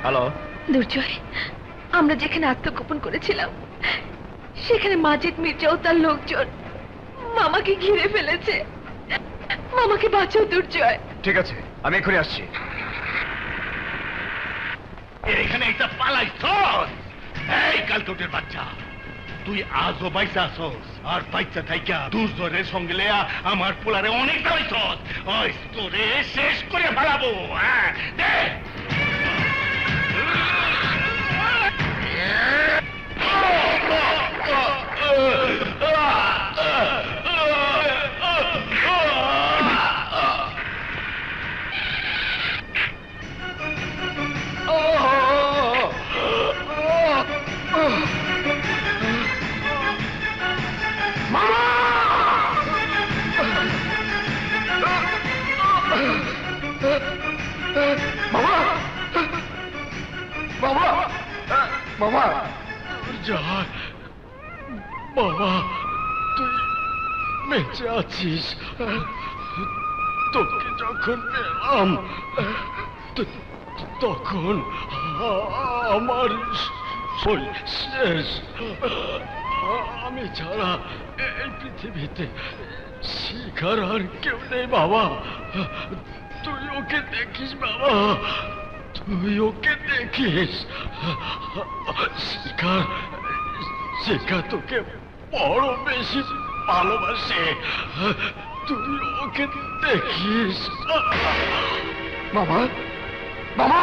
হ্যালো, দুর্জয়, আমরা যেখানে আত্মগোপন করেছিলাম সেখানে মাজিদ মির্জা ও তার লোকজন মামাকে ঘিরে ফেলেছে। মামাকে বাঁচাও দুর্জয়। ঠিক আছে, আমি এক্ষুনি আসছি। এখানে একটা পালাইছ। এই কালকোটের বাচ্চা, তুই আজও বাইসা আসস, আর বাইচা থাইকা দুর্জয়ের সঙ্গে লেয়া আমার পোলারে অনেক দাঁড়াইছস। ওই তোরে শেষ করে ফেলাবো। হ্যাঁ, দে। বাবা, বাবা, তুই বেঁচে আছিস। তোকে যখন পেলাম তখন আমার শরীর শেষ। আমি ছাড়া এই পৃথিবীতে শিখার আর কেউ নেই বাবা। তুই ওকে দেখিস বাবা, তুই ওকে দেখিস। শিখা তোকে বড় বেশি ভালোবাসে, তুই ওকে দেখিস। বাবা, বাবা,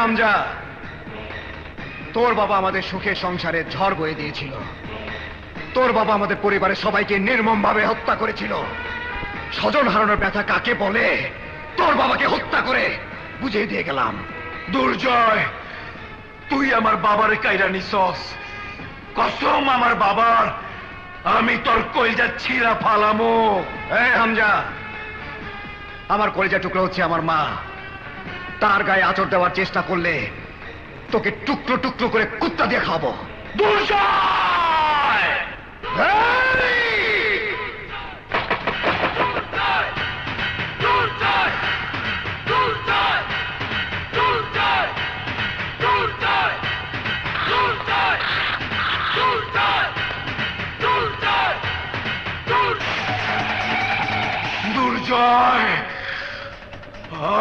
হামজা, তোর বাবা আমাদের সুখের সংসারে ঝড় বয়ে দিয়েছিল। তোর বাবা আমাদের পরিবারের সবাইকে নির্মমভাবে হত্যা করেছিল। স্বজন হারানোর ব্যথা কাকে বলে তোর বাবাকে হত্যা করে বুঝিয়ে দিয়ে গেলাম। দুর্জয়, তুই আমার বাবার কাইরা নিছস। কসম আমার বাবার, আমি তোর কইজা ছিঁড়া ফালামো। এই হামজা, আমার কলিজা টুকরো হচ্ছে আমার মা। তার গায়ে আঁচড় দেওয়ার চেষ্টা করলে তোকে টুকরো টুকরো করে কুত্তা দিয়ে খাবো। দুর্জয়! এই! দুর্জয়,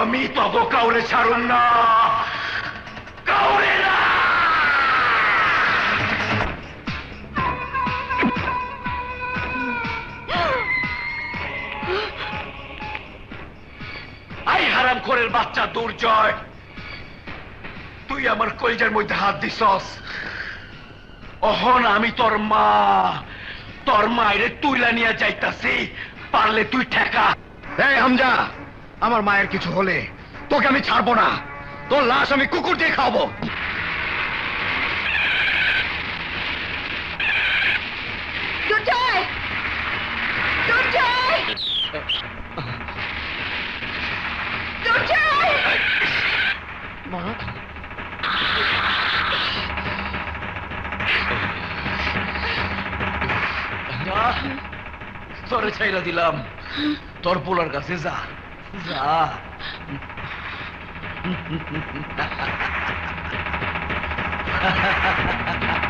আমি তত কাউরে ছাড়ুন না, কাউরে না। আই হারামখোরের বাচ্চা দুর্জয়, তুই আমার কলিজার মধ্যে হাত দিছস। অহন আমি তোর মা, তোর মায়ের তুইলা নিয়ে যাইতাছি, পারলে তুই ঠেকা। এই হামজা, আমার মায়ের কিছু হলে তোকে আমি ছাড়বো না। তোর লাশ আমি কুকুর দিয়ে খাওয়াবো। দুর্জয়! দুর্জয়! দুর্জয়! যা, তোরে ছাইরা দিলাম, তোর পোলার কাছে যা, যা।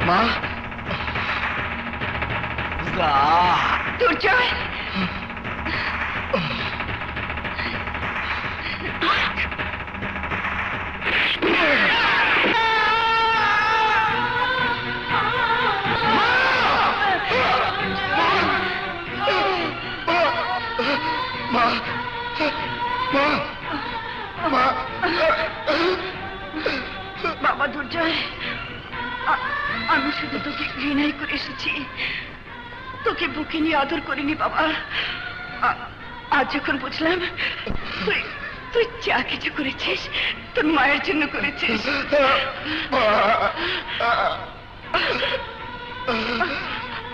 মা, যা। দুর্জয়! মা, মা, মা। বাবা দুর্জয়, আমি শুধু তোকে ঘৃণাই করে এসেছি, তোকে বুকে নিয়ে আদর করিনি বাবা। আজ যখন বুঝলাম তুই তুই যা কিছু করেছিস তোর মায়ের জন্য করেছিস,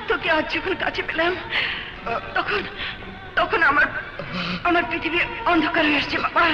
তোকে আজ যখন কাছে পেলাম তখন তখন আমার আমার পৃথিবী অন্ধকার হয়ে আসছে বাবা।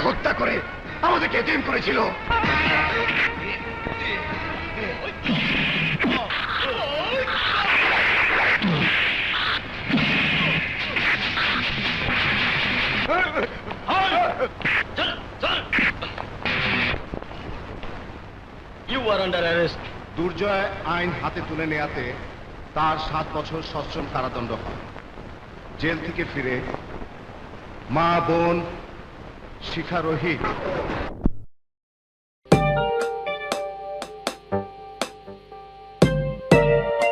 হত্যা করে আমাদেরকে এতিম করেছিল। You are under arrest. Durjoy আইন হাতে তুলে নেয়াতে তার 7 বছর সশ্রম কারাদণ্ড হয়। জেল থেকে ফিরে মা, বোন, শিখা, রোহিত